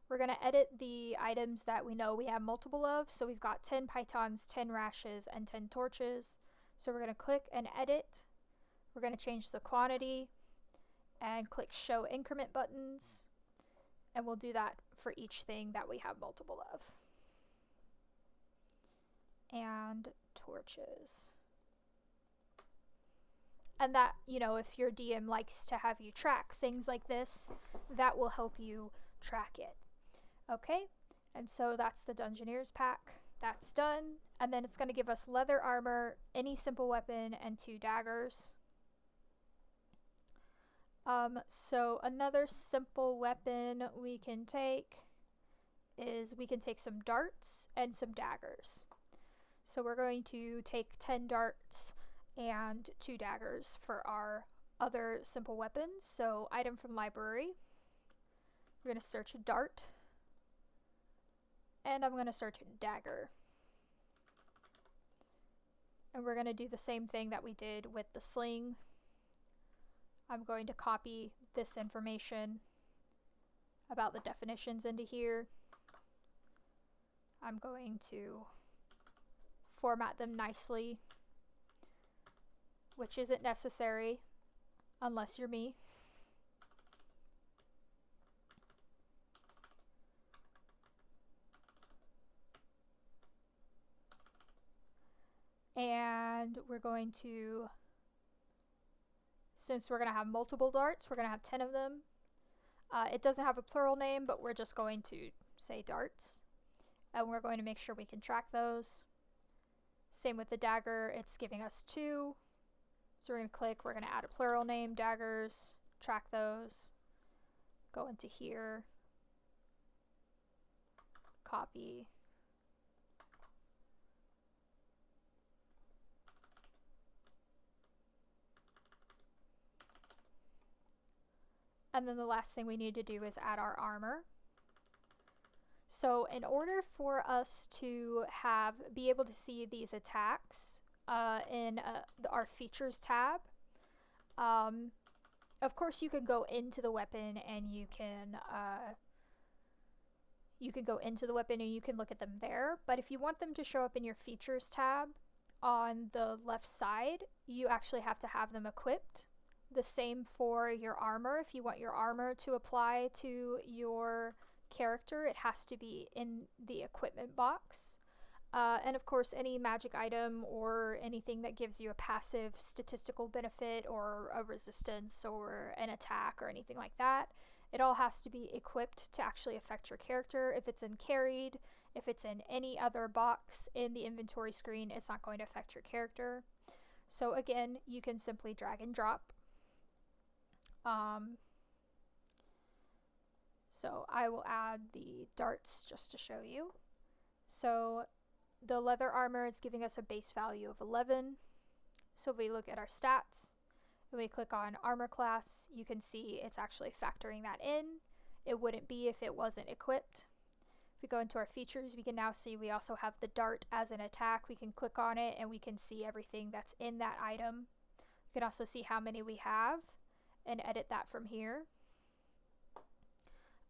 We're going to edit the items that we know we have multiple of. So we've got 10 pythons, 10 rashes, and 10 torches. So we're going to click and edit. We're going to change the quantity and click show increment buttons. And we'll do that for each thing that we have multiple of. And torches. And that, you know, if your DM likes to have you track things like this, that will help you track it. Okay, and so that's the Dungeoneer's pack. That's done. And then it's going to give us leather armor, any simple weapon, and 2 daggers. So another simple weapon we can take is we can take some darts and some daggers. So we're going to take 10 darts and 2 daggers for our other simple weapons. So item from library. We're going to search dart. And I'm going to search dagger. And we're going to do the same thing that we did with the sling. I'm going to copy this information about the definitions into here. I'm going to format them nicely, which isn't necessary unless you're me. And we're going to, since we're going to have multiple darts, we're going to have 10 of them. It doesn't have a plural name, but we're just going to say darts. And we're going to make sure we can track those. Same with the dagger, it's giving us 2. So we're going to click, we're going to add a plural name, daggers, track those, go into here, copy. And then the last thing we need to do is add our armor. So in order for us to be able to see these attacks in our features tab, of course you can go into the weapon and you can go into the weapon and you can look at them there. But if you want them to show up in your features tab on the left side, you actually have to have them equipped. The same for your armor. If you want your armor to apply to your character, it has to be in the equipment box. And of course, any magic item or anything that gives you a passive statistical benefit or a resistance or an attack or anything like that, it all has to be equipped to actually affect your character. If it's in carried, if it's in any other box in the inventory screen, it's not going to affect your character. So again, you can simply drag and drop. So I will add the darts just to show you. So the leather armor is giving us a base value of 11. So if we look at our stats and we click on armor class, you can see it's actually factoring that in. It wouldn't be if it wasn't equipped. If we go into our features, we can now see we also have the dart as an attack. We can click on it and we can see everything that's in that item. We can also see how many we have and edit that from here.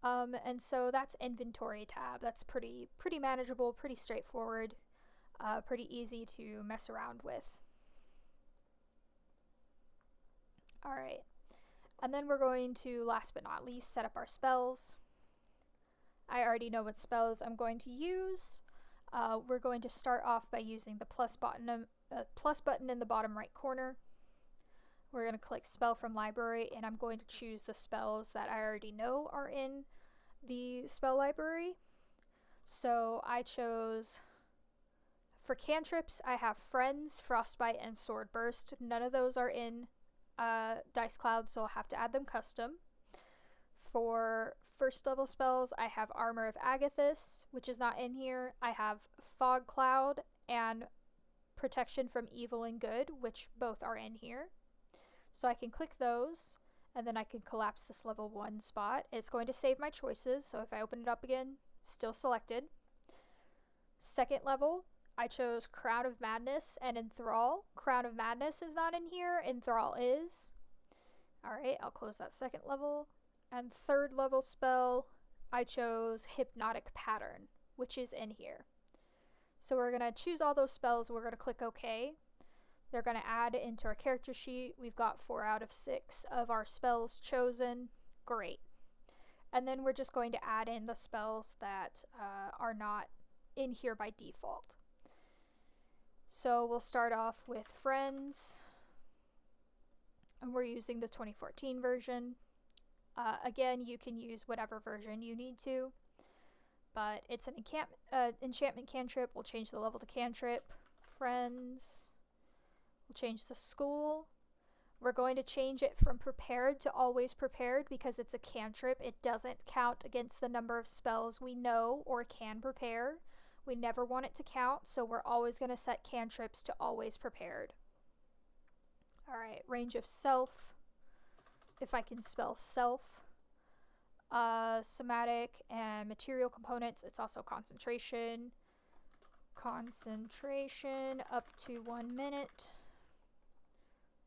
And so that's inventory tab. That's pretty manageable, pretty straightforward, pretty easy to mess around with. All right, and then we're going to, last but not least, set up our spells. I already know what spells I'm going to use. We're going to start off by using the plus button in the bottom right corner. We're going to click spell from library, and I'm going to choose the spells that I already know are in the spell library. So I chose, for cantrips, I have Friends, Frostbite, and Sword Burst. None of those are in DiceCloud, so I'll have to add them custom. For first level spells, I have Armor of Agathis, which is not in here. I have Fog Cloud and Protection from Evil and Good, which both are in here. So I can click those, and then I can collapse this level 1 spot. It's going to save my choices, so if I open it up again, still selected. Second level, I chose Crown of Madness and Enthrall. Crown of Madness is not in here, Enthrall is. Alright, I'll close that second level. And third level spell, I chose Hypnotic Pattern, which is in here. So we're going to choose all those spells, we're going to click OK. They're going to add it into our character sheet. We've got 4 out of 6 of our spells chosen. Great. And then we're just going to add in the spells that are not in here by default. So we'll start off with Friends. And we're using the 2014 version. Again, you can use whatever version you need to. But it's an enchantment cantrip. We'll change the level to cantrip. Friends. We'll change the school. We're going to change it from prepared to always prepared because it's a cantrip. It doesn't count against the number of spells we know or can prepare. We never want it to count, so we're always going to set cantrips to always prepared. Alright, range of self. If I can spell self. Somatic and material components. It's also concentration. Concentration up to 1 minute.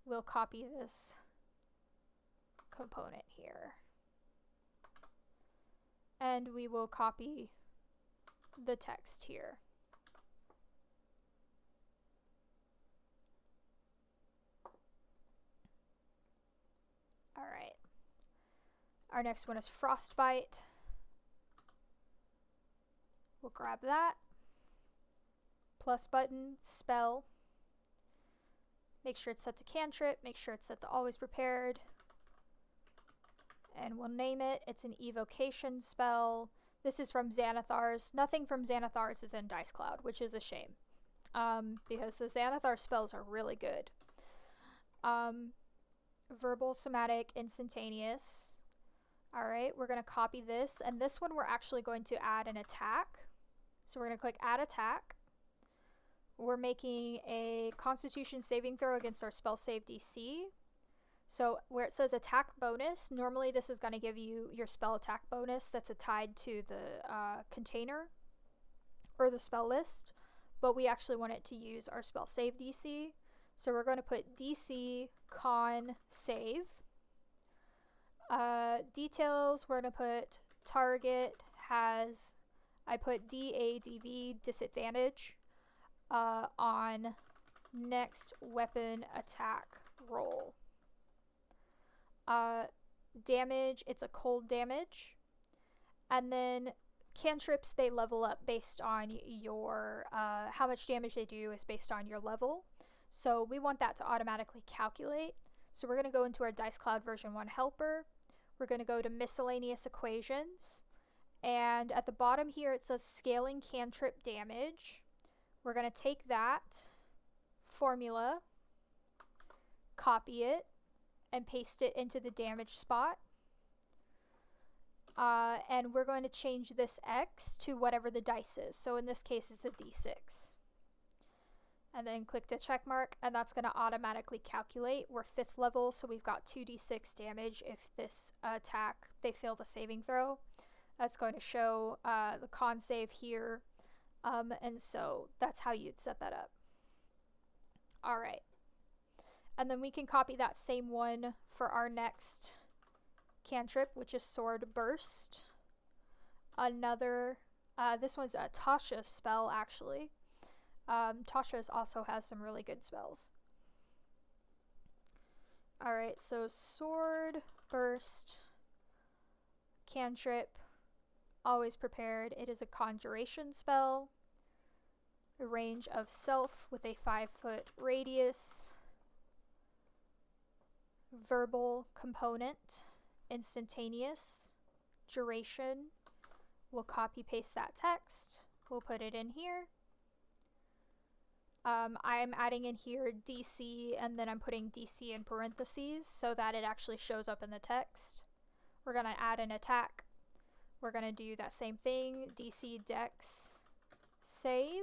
We'll copy this component here. And we will copy the text here. All right. Our next one is Frostbite. We'll grab that. Plus button, spell. Make sure it's set to cantrip. Make sure it's set to always prepared. And we'll name it. It's an evocation spell. This is from Xanathar's. Nothing from Xanathar's is in DiceCloud, which is a shame. Because the Xanathar spells are really good. Verbal, somatic, instantaneous. Alright, we're going to copy this. And this one we're actually going to add an attack. So we're going to click Add Attack. We're making a Constitution saving throw against our spell save DC. So where it says attack bonus, normally this is going to give you your spell attack bonus that's tied to the container or the spell list, but we actually want it to use our spell save DC. So we're going to put DC con save. Details, we're going to put target has, I put DADV disadvantage on next weapon attack roll. Damage, it's a cold damage. And then cantrips, they level up based on your, how much damage they do is based on your level. So we want that to automatically calculate. So we're going to go into our DiceCloud version 1 helper. We're going to go to miscellaneous equations. And at the bottom here, it says scaling cantrip damage. We're going to take that formula, copy it, and paste it into the damage spot. And we're going to change this X to whatever the dice is. So in this case, it's a D6. And then click the check mark, and that's going to automatically calculate. We're 5th level, so we've got 2d6 damage if this attack, they fail the saving throw. That's going to show the con save here. And so that's how you'd set that up. All right. And then we can copy that same one for our next cantrip, which is Sword Burst. Another, this one's a Tasha spell, actually. Tasha's also has some really good spells. All right, so Sword Burst, cantrip, always prepared. It is a conjuration spell. A range of self with a 5-foot radius. Verbal component, instantaneous, duration. We'll copy paste that text. We'll put it in here. I'm adding in here DC, and then I'm putting DC in parentheses so that it actually shows up in the text. We're going to add an attack. We're going to do that same thing, DC Dex save.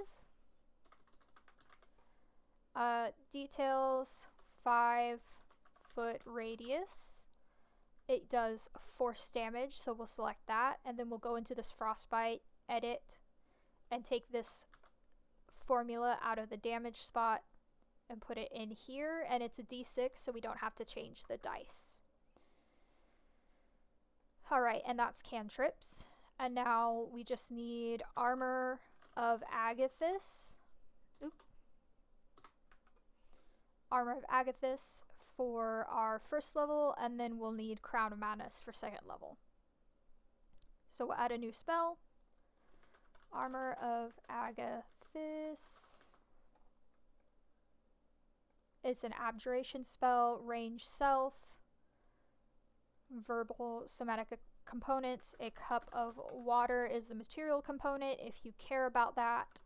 Details, 5-foot radius. It does force damage, so we'll select that, and then we'll go into this Frostbite, edit, and take this formula out of the damage spot and put it in here, and it's a D6, so we don't have to change the dice. Alright, and that's cantrips. And now we just need Armor of Agathis. Oop. Armor of Agathis for our first level, and then we'll need Crown of Madness for second level. So we'll add a new spell. Armor of Agathis. It's an abjuration spell, range self, verbal somatic components. A cup of water is the material component if you care about that.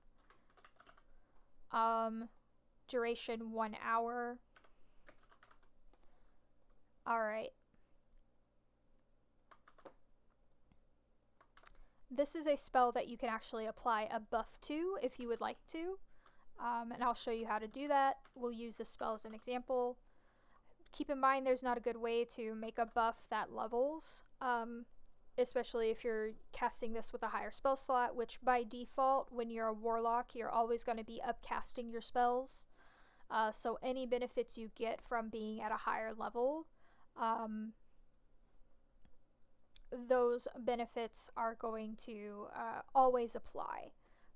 Duration 1 hour. Alright. This is a spell that you can actually apply a buff to if you would like to. And I'll show you how to do that. We'll use this spell as an example. Keep in mind there's not a good way to make a buff that levels, especially if you're casting this with a higher spell slot, which by default, when you're a warlock, you're always going to be upcasting your spells. So any benefits you get from being at a higher level, those benefits are going to always apply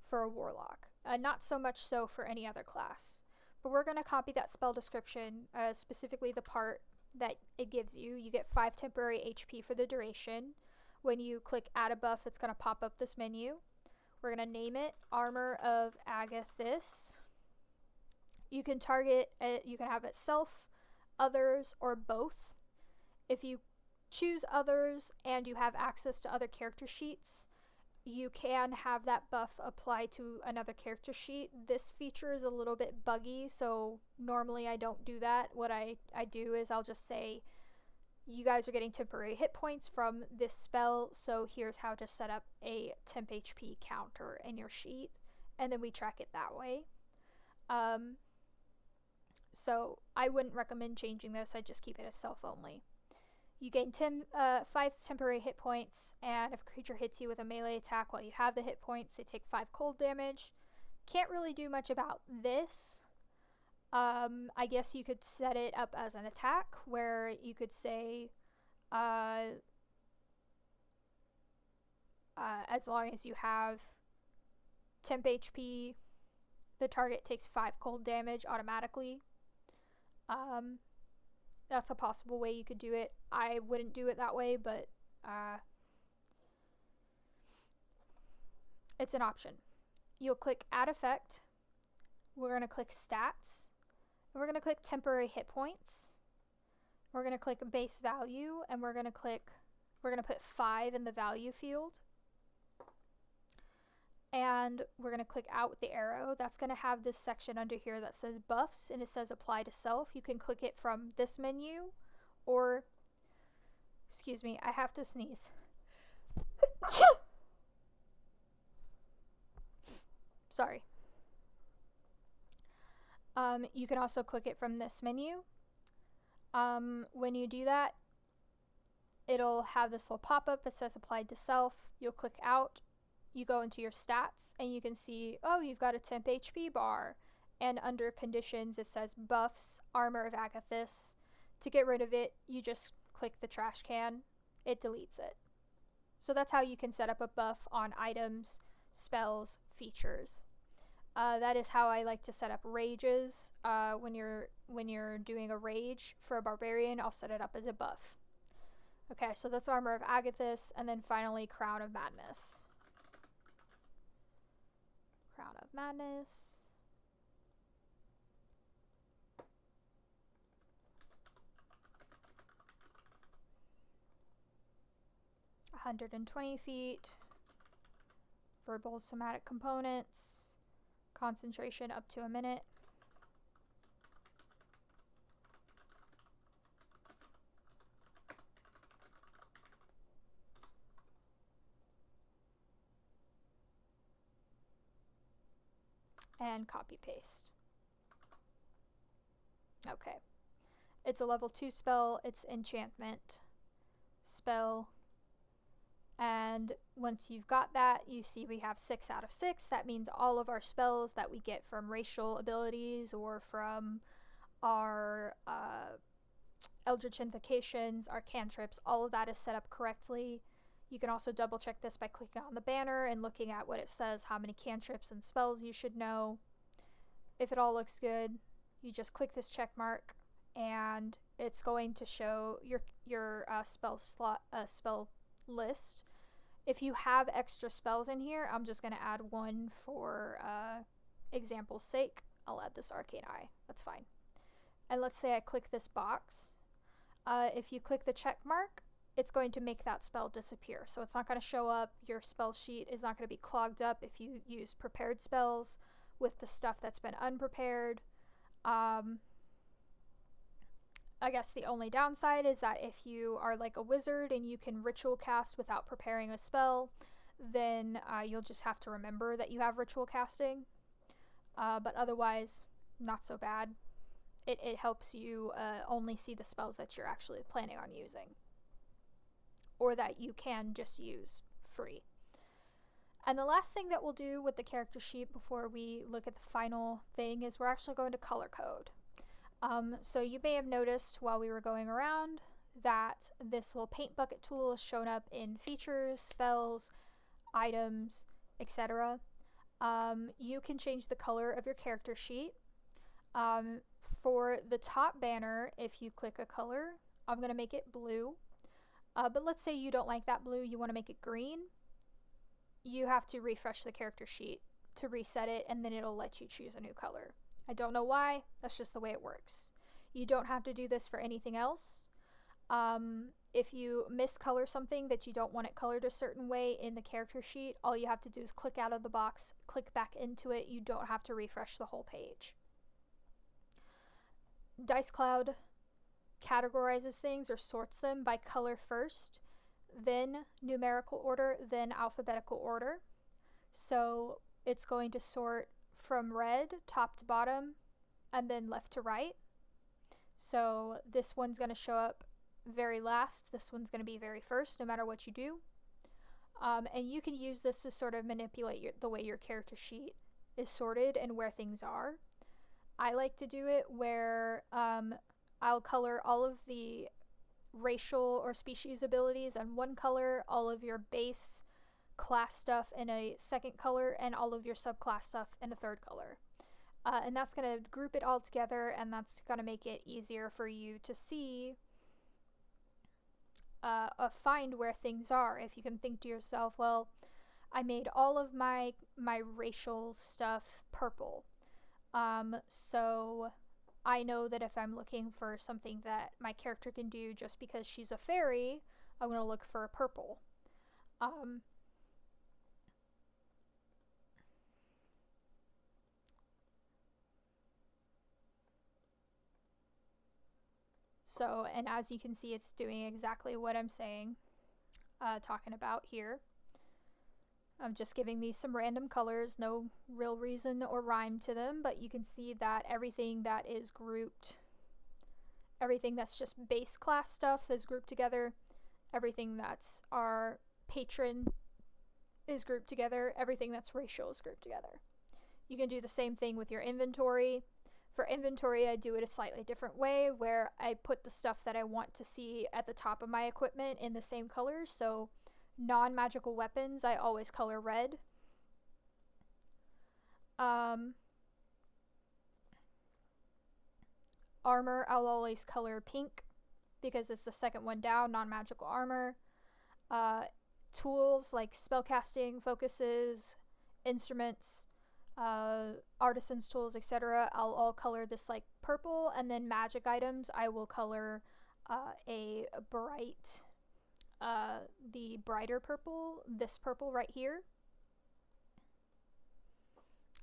for a warlock. Not so much so for any other class. But we're going to copy that spell description, specifically the part that it gives you. You get 5 temporary HP for the duration. When you click add a buff, it's going to pop up this menu. We're going to name it Armor of Agathis. You can target it, you can have it self, others, or both. If you choose others and you have access to other character sheets, you can have that buff apply to another character sheet. This feature is a little bit buggy, so normally I don't do that. What I do is I'll just say, you guys are getting temporary hit points from this spell, so here's how to set up a temp HP counter in your sheet, and then we track it that way. So I wouldn't recommend changing this. I just keep it as self only. You gain 5 temporary hit points, and if a creature hits you with a melee attack while you have the hit points, they take 5 cold damage. Can't really do much about this. I guess you could set it up as an attack, where you could say, as long as you have temp HP, the target takes 5 cold damage automatically. That's a possible way you could do it. I wouldn't do it that way, but it's an option. You'll click Add Effect. We're going to click Stats. And we're going to click Temporary Hit Points. We're going to click Base Value, and we're going to put 5 in the value field. And we're going to click out with the arrow. That's going to have this section under here that says buffs, and it says apply to self. You can click it from this menu, or, excuse me, I have to sneeze. Sorry. You can also click it from this menu. When you do that, it'll have this little pop-up that says applied to self. You'll click out. You go into your stats, and you can see, oh, you've got a temp HP bar. And under conditions, it says buffs, Armor of Agathis. To get rid of it, you just click the trash can. It deletes it. So that's how you can set up a buff on items, spells, features. That is how I like to set up rages. When you're doing a rage for a barbarian, I'll set it up as a buff. Okay, so that's Armor of Agathis, and then finally Crown of Madness. Crown of Madness. (120 feet). Verbal somatic components. Concentration up to a minute. And copy paste. Okay. It's a level 2 spell. It's enchantment spell. And once you've got that, you see we have 6 out of 6. That means all of our spells that we get from racial abilities or from our Eldritch Invocations, our cantrips, all of that is set up correctly. You can also double check this by clicking on the banner and looking at what it says, how many cantrips and spells you should know. If it all looks good, you just click this check mark, and it's going to show your spell list. If you have extra spells in here, I'm just going to add one for example's sake. I'll add this Arcane Eye. That's fine. And let's say I click this box. If you click the check mark, it's going to make that spell disappear. So it's not going to show up. Your spell sheet is not going to be clogged up if you use prepared spells with the stuff that's been unprepared. I guess the only downside is that if you are like a wizard and you can ritual cast without preparing a spell, then you'll just have to remember that you have ritual casting. But otherwise, not so bad. It helps you only see the spells that you're actually planning on using, or that you can just use free. And the last thing that we'll do with the character sheet before we look at the final thing is we're actually going to color code. So you may have noticed while we were going around that this little paint bucket tool is shown up in features, spells, items, etc. You can change the color of your character sheet. For the top banner, if you click a color, I'm going to make it blue. But let's say you don't like that blue, you want to make it green. You have to refresh the character sheet to reset it, and then it'll let you choose a new color. I don't know why, that's just the way it works. You don't have to do this for anything else. If you miscolor something that you don't want it colored a certain way in the character sheet, all you have to do is click out of the box, click back into it. You don't have to refresh the whole page. DiceCloud categorizes things or sorts them by color first, then numerical order, then alphabetical order. So it's going to sort from red, top to bottom, and then left to right. So this one's going to show up very last, this one's going to be very first, no matter what you do. And you can use this to sort of manipulate the way your character sheet is sorted and where things are. I like to do it where I'll color all of the racial or species abilities in one color, all of your base class stuff in a second color, and all of your subclass stuff in a third color. And that's going to group it all together, and that's going to make it easier for you to see, find where things are. If you can think to yourself, well, I made all of my racial stuff purple. So I know that if I'm looking for something that my character can do just because she's a fairy, I'm going to look for a purple. So, and as you can see, it's doing exactly what I'm saying, talking about here. I'm just giving these some random colors, no real reason or rhyme to them, but you can see that everything that is grouped, everything that's just base class stuff is grouped together, everything that's our patron is grouped together, everything that's racial is grouped together. You can do the same thing with your inventory. For inventory, I do it a slightly different way, where I put the stuff that I want to see at the top of my equipment in the same colors. So non-magical weapons, I always color red. Armor, I'll always color pink because it's the second one down, non-magical armor. Tools like spellcasting, focuses, instruments, artisan's tools, etc. I'll all color this like purple, and then magic items I will color a bright, the brighter purple, this purple right here.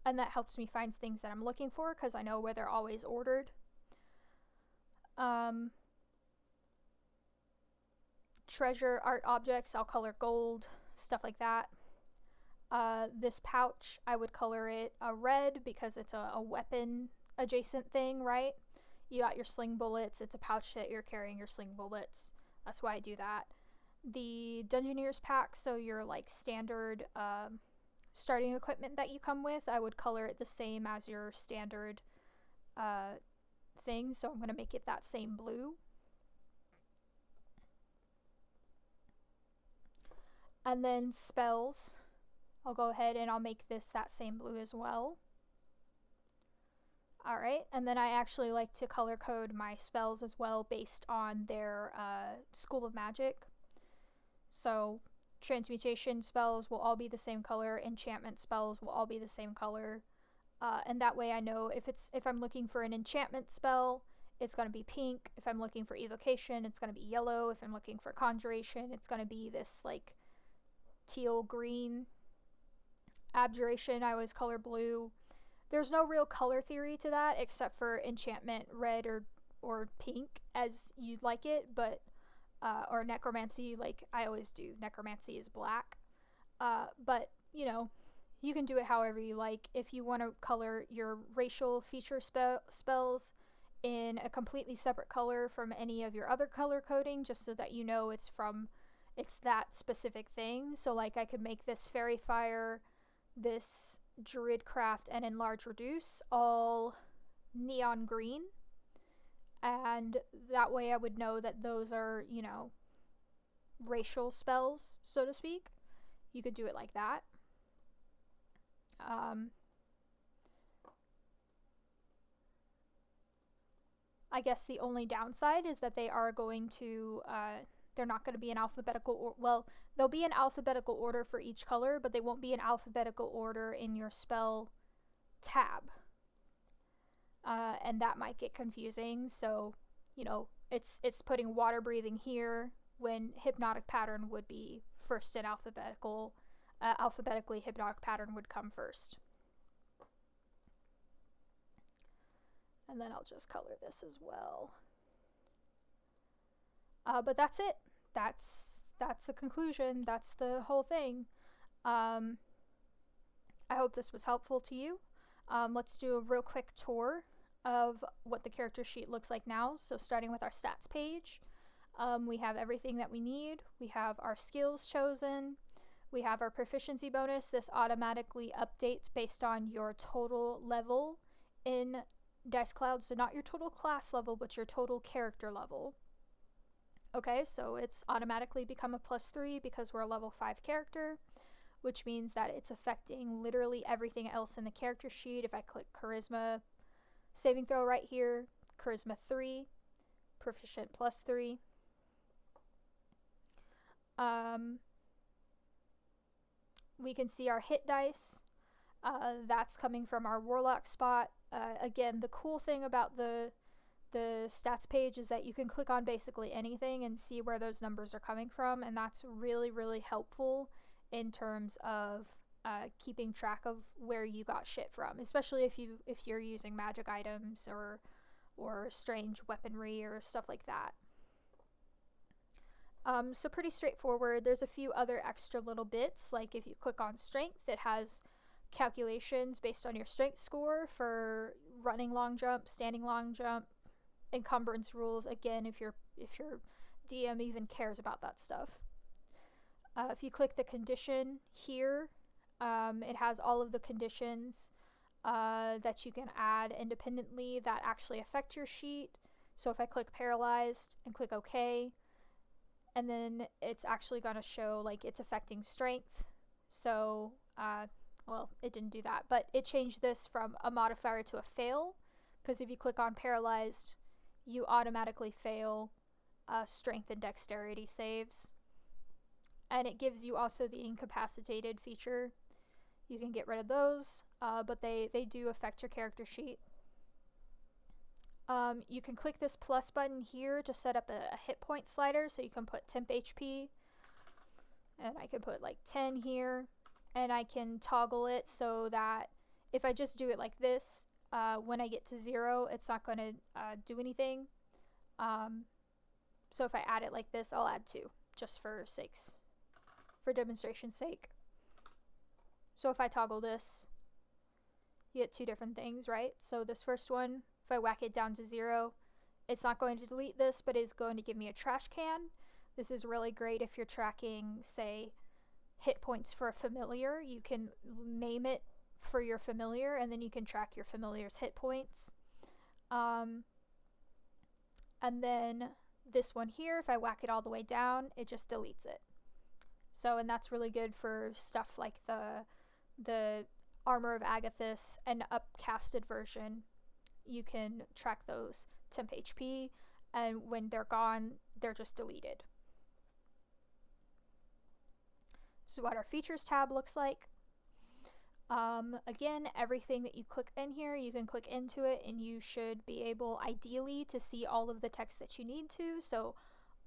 And that helps me find things that I'm looking for because I know where they're always ordered. Treasure, art objects, I'll color gold, stuff like that. This pouch, I would color it red because it's a weapon adjacent thing, right? You got your sling bullets, it's a pouch that you're carrying your sling bullets. That's why I do that. The Dungeoneer's pack, so your like standard starting equipment that you come with, I would color it the same as your standard thing, so I'm going to make it that same blue. And then spells, I'll go ahead and I'll make this that same blue as well. Alright, and then I actually like to color code my spells as well based on their School of Magic. So transmutation spells will all be the same color, enchantment spells will all be the same color, and that way I know if I'm looking for an enchantment spell, it's going to be pink. If I'm looking for evocation, it's going to be yellow. If I'm looking for conjuration, it's going to be this like teal green. Abjuration, I always color blue. There's no real color theory to that except for enchantment red or pink as you'd like it, but or necromancy, like I always do. Necromancy is black. But, you know, you can do it however you like. If you want to color your racial feature spells in a completely separate color from any of your other color coding, just so that you know it's that specific thing. So like I could make this fairy fire, this druid craft, and enlarge reduce all neon green, and that way I would know that those are, you know, racial spells, so to speak. You could do it like that. I guess the only downside is that they are going to they're not going to be in alphabetical well, they'll be in alphabetical order for each color, but they won't be in alphabetical order in your spell tab. And that might get confusing. So, you know, it's putting water breathing here when hypnotic pattern would be first in alphabetical. Alphabetically, hypnotic pattern would come first. And then I'll just color this as well. But that's it. That's the conclusion. That's the whole thing. I hope this was helpful to you. Let's do a real quick tour of what the character sheet looks like now. So starting with our stats page, we have everything that we need. We have our skills chosen. We have our proficiency bonus. This automatically updates based on your total level in DiceCloud. So not your total class level, but your total character level. Okay, so it's automatically become a +3 because we're a level 5 character, which means that it's affecting literally everything else in the character sheet. If I click Charisma saving throw right here, Charisma 3, proficient +3. We can see our hit dice. That's coming from our Warlock spot. Again, the cool thing about the stats page is that you can click on basically anything and see where those numbers are coming from, and that's really, really helpful in terms of keeping track of where you got shit from, especially if you're using magic items or strange weaponry or stuff like that. So pretty straightforward. There's a few other extra little bits, like if you click on strength, it has calculations based on your strength score for running long jump, standing long jump, encumbrance rules, again, if your DM even cares about that stuff. If you click the condition here, it has all of the conditions that you can add independently that actually affect your sheet. So if I click paralyzed and click OK, and then it's actually going to show like it's affecting strength. So, well, it didn't do that, but it changed this from a modifier to a fail, because if you click on paralyzed, you automatically fail strength and dexterity saves. And it gives you also the incapacitated feature. You can get rid of those, but they do affect your character sheet. You can click this plus button here to set up a hit point slider, so you can put temp HP, and I can put like 10 here, and I can toggle it so that if I just do it like this, when I get to 0, it's not going to do anything. So if I add it like this, I'll add 2, just for demonstration's sake. So if I toggle this, you get 2 different things, right? So this first one, if I whack it down to 0, it's not going to delete this, but is going to give me a trash can. This is really great if you're tracking, say, hit points for a familiar. You can name it for your familiar, and then you can track your familiar's hit points. And then this one here, if I whack it all the way down, it just deletes it. So, and that's really good for stuff like the Armor of Agathis and upcasted version. you can track those temp HP, and when they're gone, they're just deleted. So what our features tab looks like. Again, everything that you click in here, you can click into it and you should be able, ideally, to see all of the text that you need to. So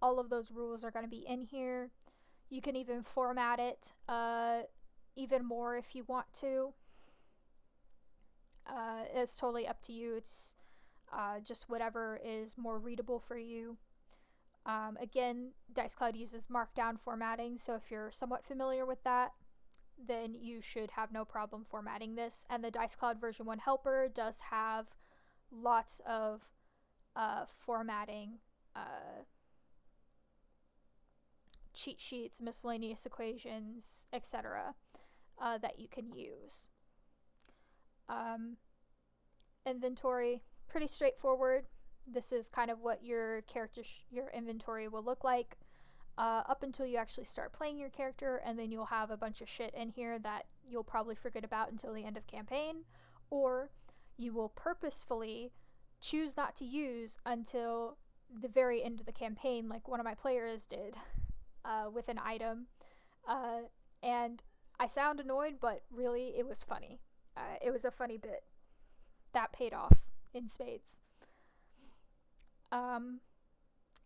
all of those rules are going to be in here. You can even format it even more if you want to. It's totally up to you. It's just whatever is more readable for you. Again, DiceCloud uses markdown formatting, so if you're somewhat familiar with that, then you should have no problem formatting this. And the DiceCloud version 1 helper does have lots of formatting cheat sheets, miscellaneous equations, etc. That you can use. Inventory, pretty straightforward. This is kind of what your your inventory will look like up until you actually start playing your character, and then you'll have a bunch of shit in here that you'll probably forget about until the end of campaign, or you will purposefully choose not to use until the very end of the campaign, like one of my players did with an item. And I sound annoyed, but really it was funny. It was a funny bit. That paid off in spades.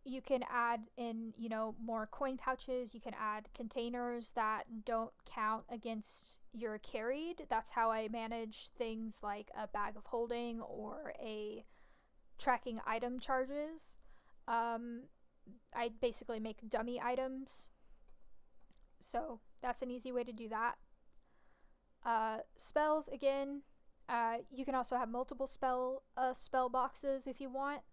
You can add in, more coin pouches. You can add containers that don't count against your carried. That's how I manage things like a bag of holding or a tracking item charges. I basically make dummy items. So that's an easy way to do that. Spells, again, you can also have multiple spell boxes if you want.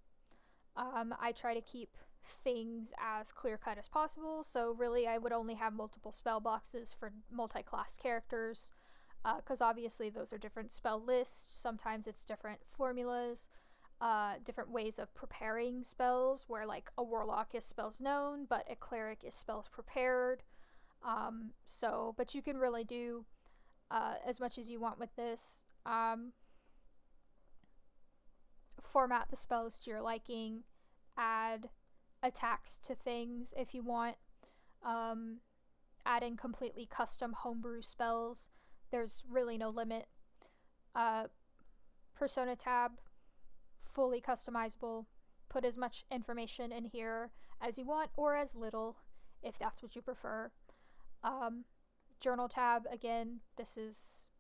I try to keep things as clear-cut as possible, so really I would only have multiple spell boxes for multi-class characters, because obviously those are different spell lists. Sometimes it's different formulas, different ways of preparing spells, where like a warlock is spells known, but a cleric is spells prepared. But you can really do as much as you want with this. Format the spells to your liking, add attacks to things if you want, add in completely custom homebrew spells. There's really no limit. Persona tab, fully customizable. Put as much information in here as you want, or as little if that's what you prefer. Journal tab, again, this is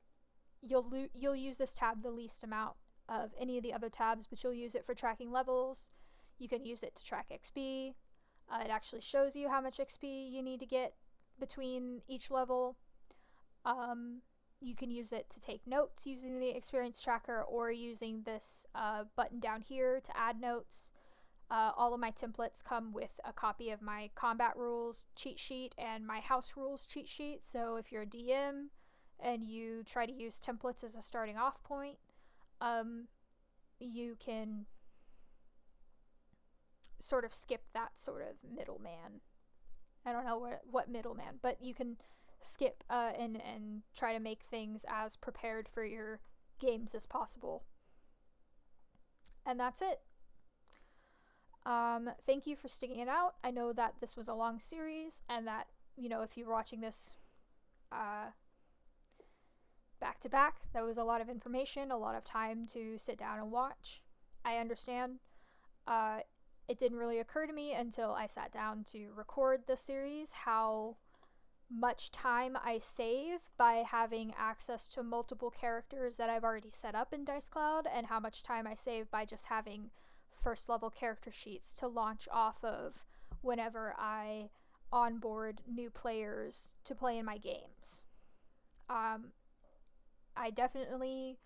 you'll use this tab the least amount of any of the other tabs, but you'll use it for tracking levels. You can use it to track XP. It actually shows you how much XP you need to get between each level. You can use it to take notes using the experience tracker, or using this button down here to add notes. All of my templates come with a copy of my combat rules cheat sheet and my house rules cheat sheet, so if you're a DM and you try to use templates as a starting off point, you can sort of skip that sort of middleman. I don't know what middleman, but you can skip and try to make things as prepared for your games as possible. And that's it. Thank you for sticking it out. I know that this was a long series, and that, if you were watching this back to back, that was a lot of information, a lot of time to sit down and watch. I understand. It didn't really occur to me until I sat down to record the series how much time I save by having access to multiple characters that I've already set up in DiceCloud, and how much time I save by just having first level character sheets to launch off of whenever I onboard new players to play in my games. I definitely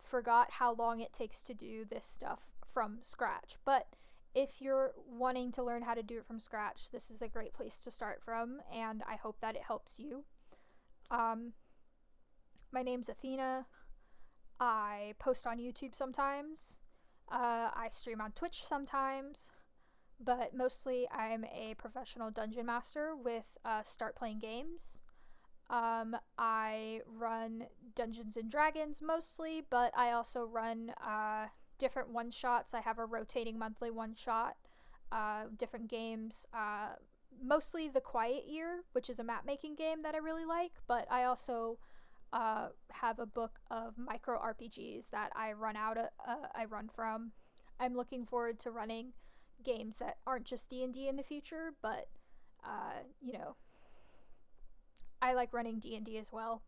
forgot how long it takes to do this stuff from scratch, but if you're wanting to learn how to do it from scratch, this is a great place to start from, and I hope that it helps you. My name's Athena. I post on YouTube sometimes. I stream on Twitch sometimes, but mostly I'm a professional dungeon master with Start Playing Games. I run Dungeons and Dragons mostly, but I also run different one-shots. I have a rotating monthly one-shot, different games, mostly The Quiet Year, which is a map-making game that I really like, but I also have a book of micro RPGs that I run from. I'm looking forward to running games that aren't just D&D in the future, but you know, I like running D&D as well.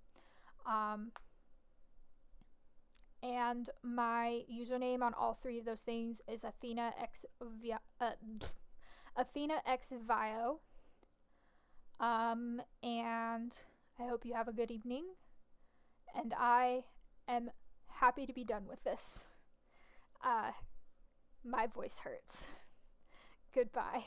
And my username on all three of those things is Athena X Vio. And I hope you have a good evening. And I am happy to be done with this. My voice hurts. Goodbye.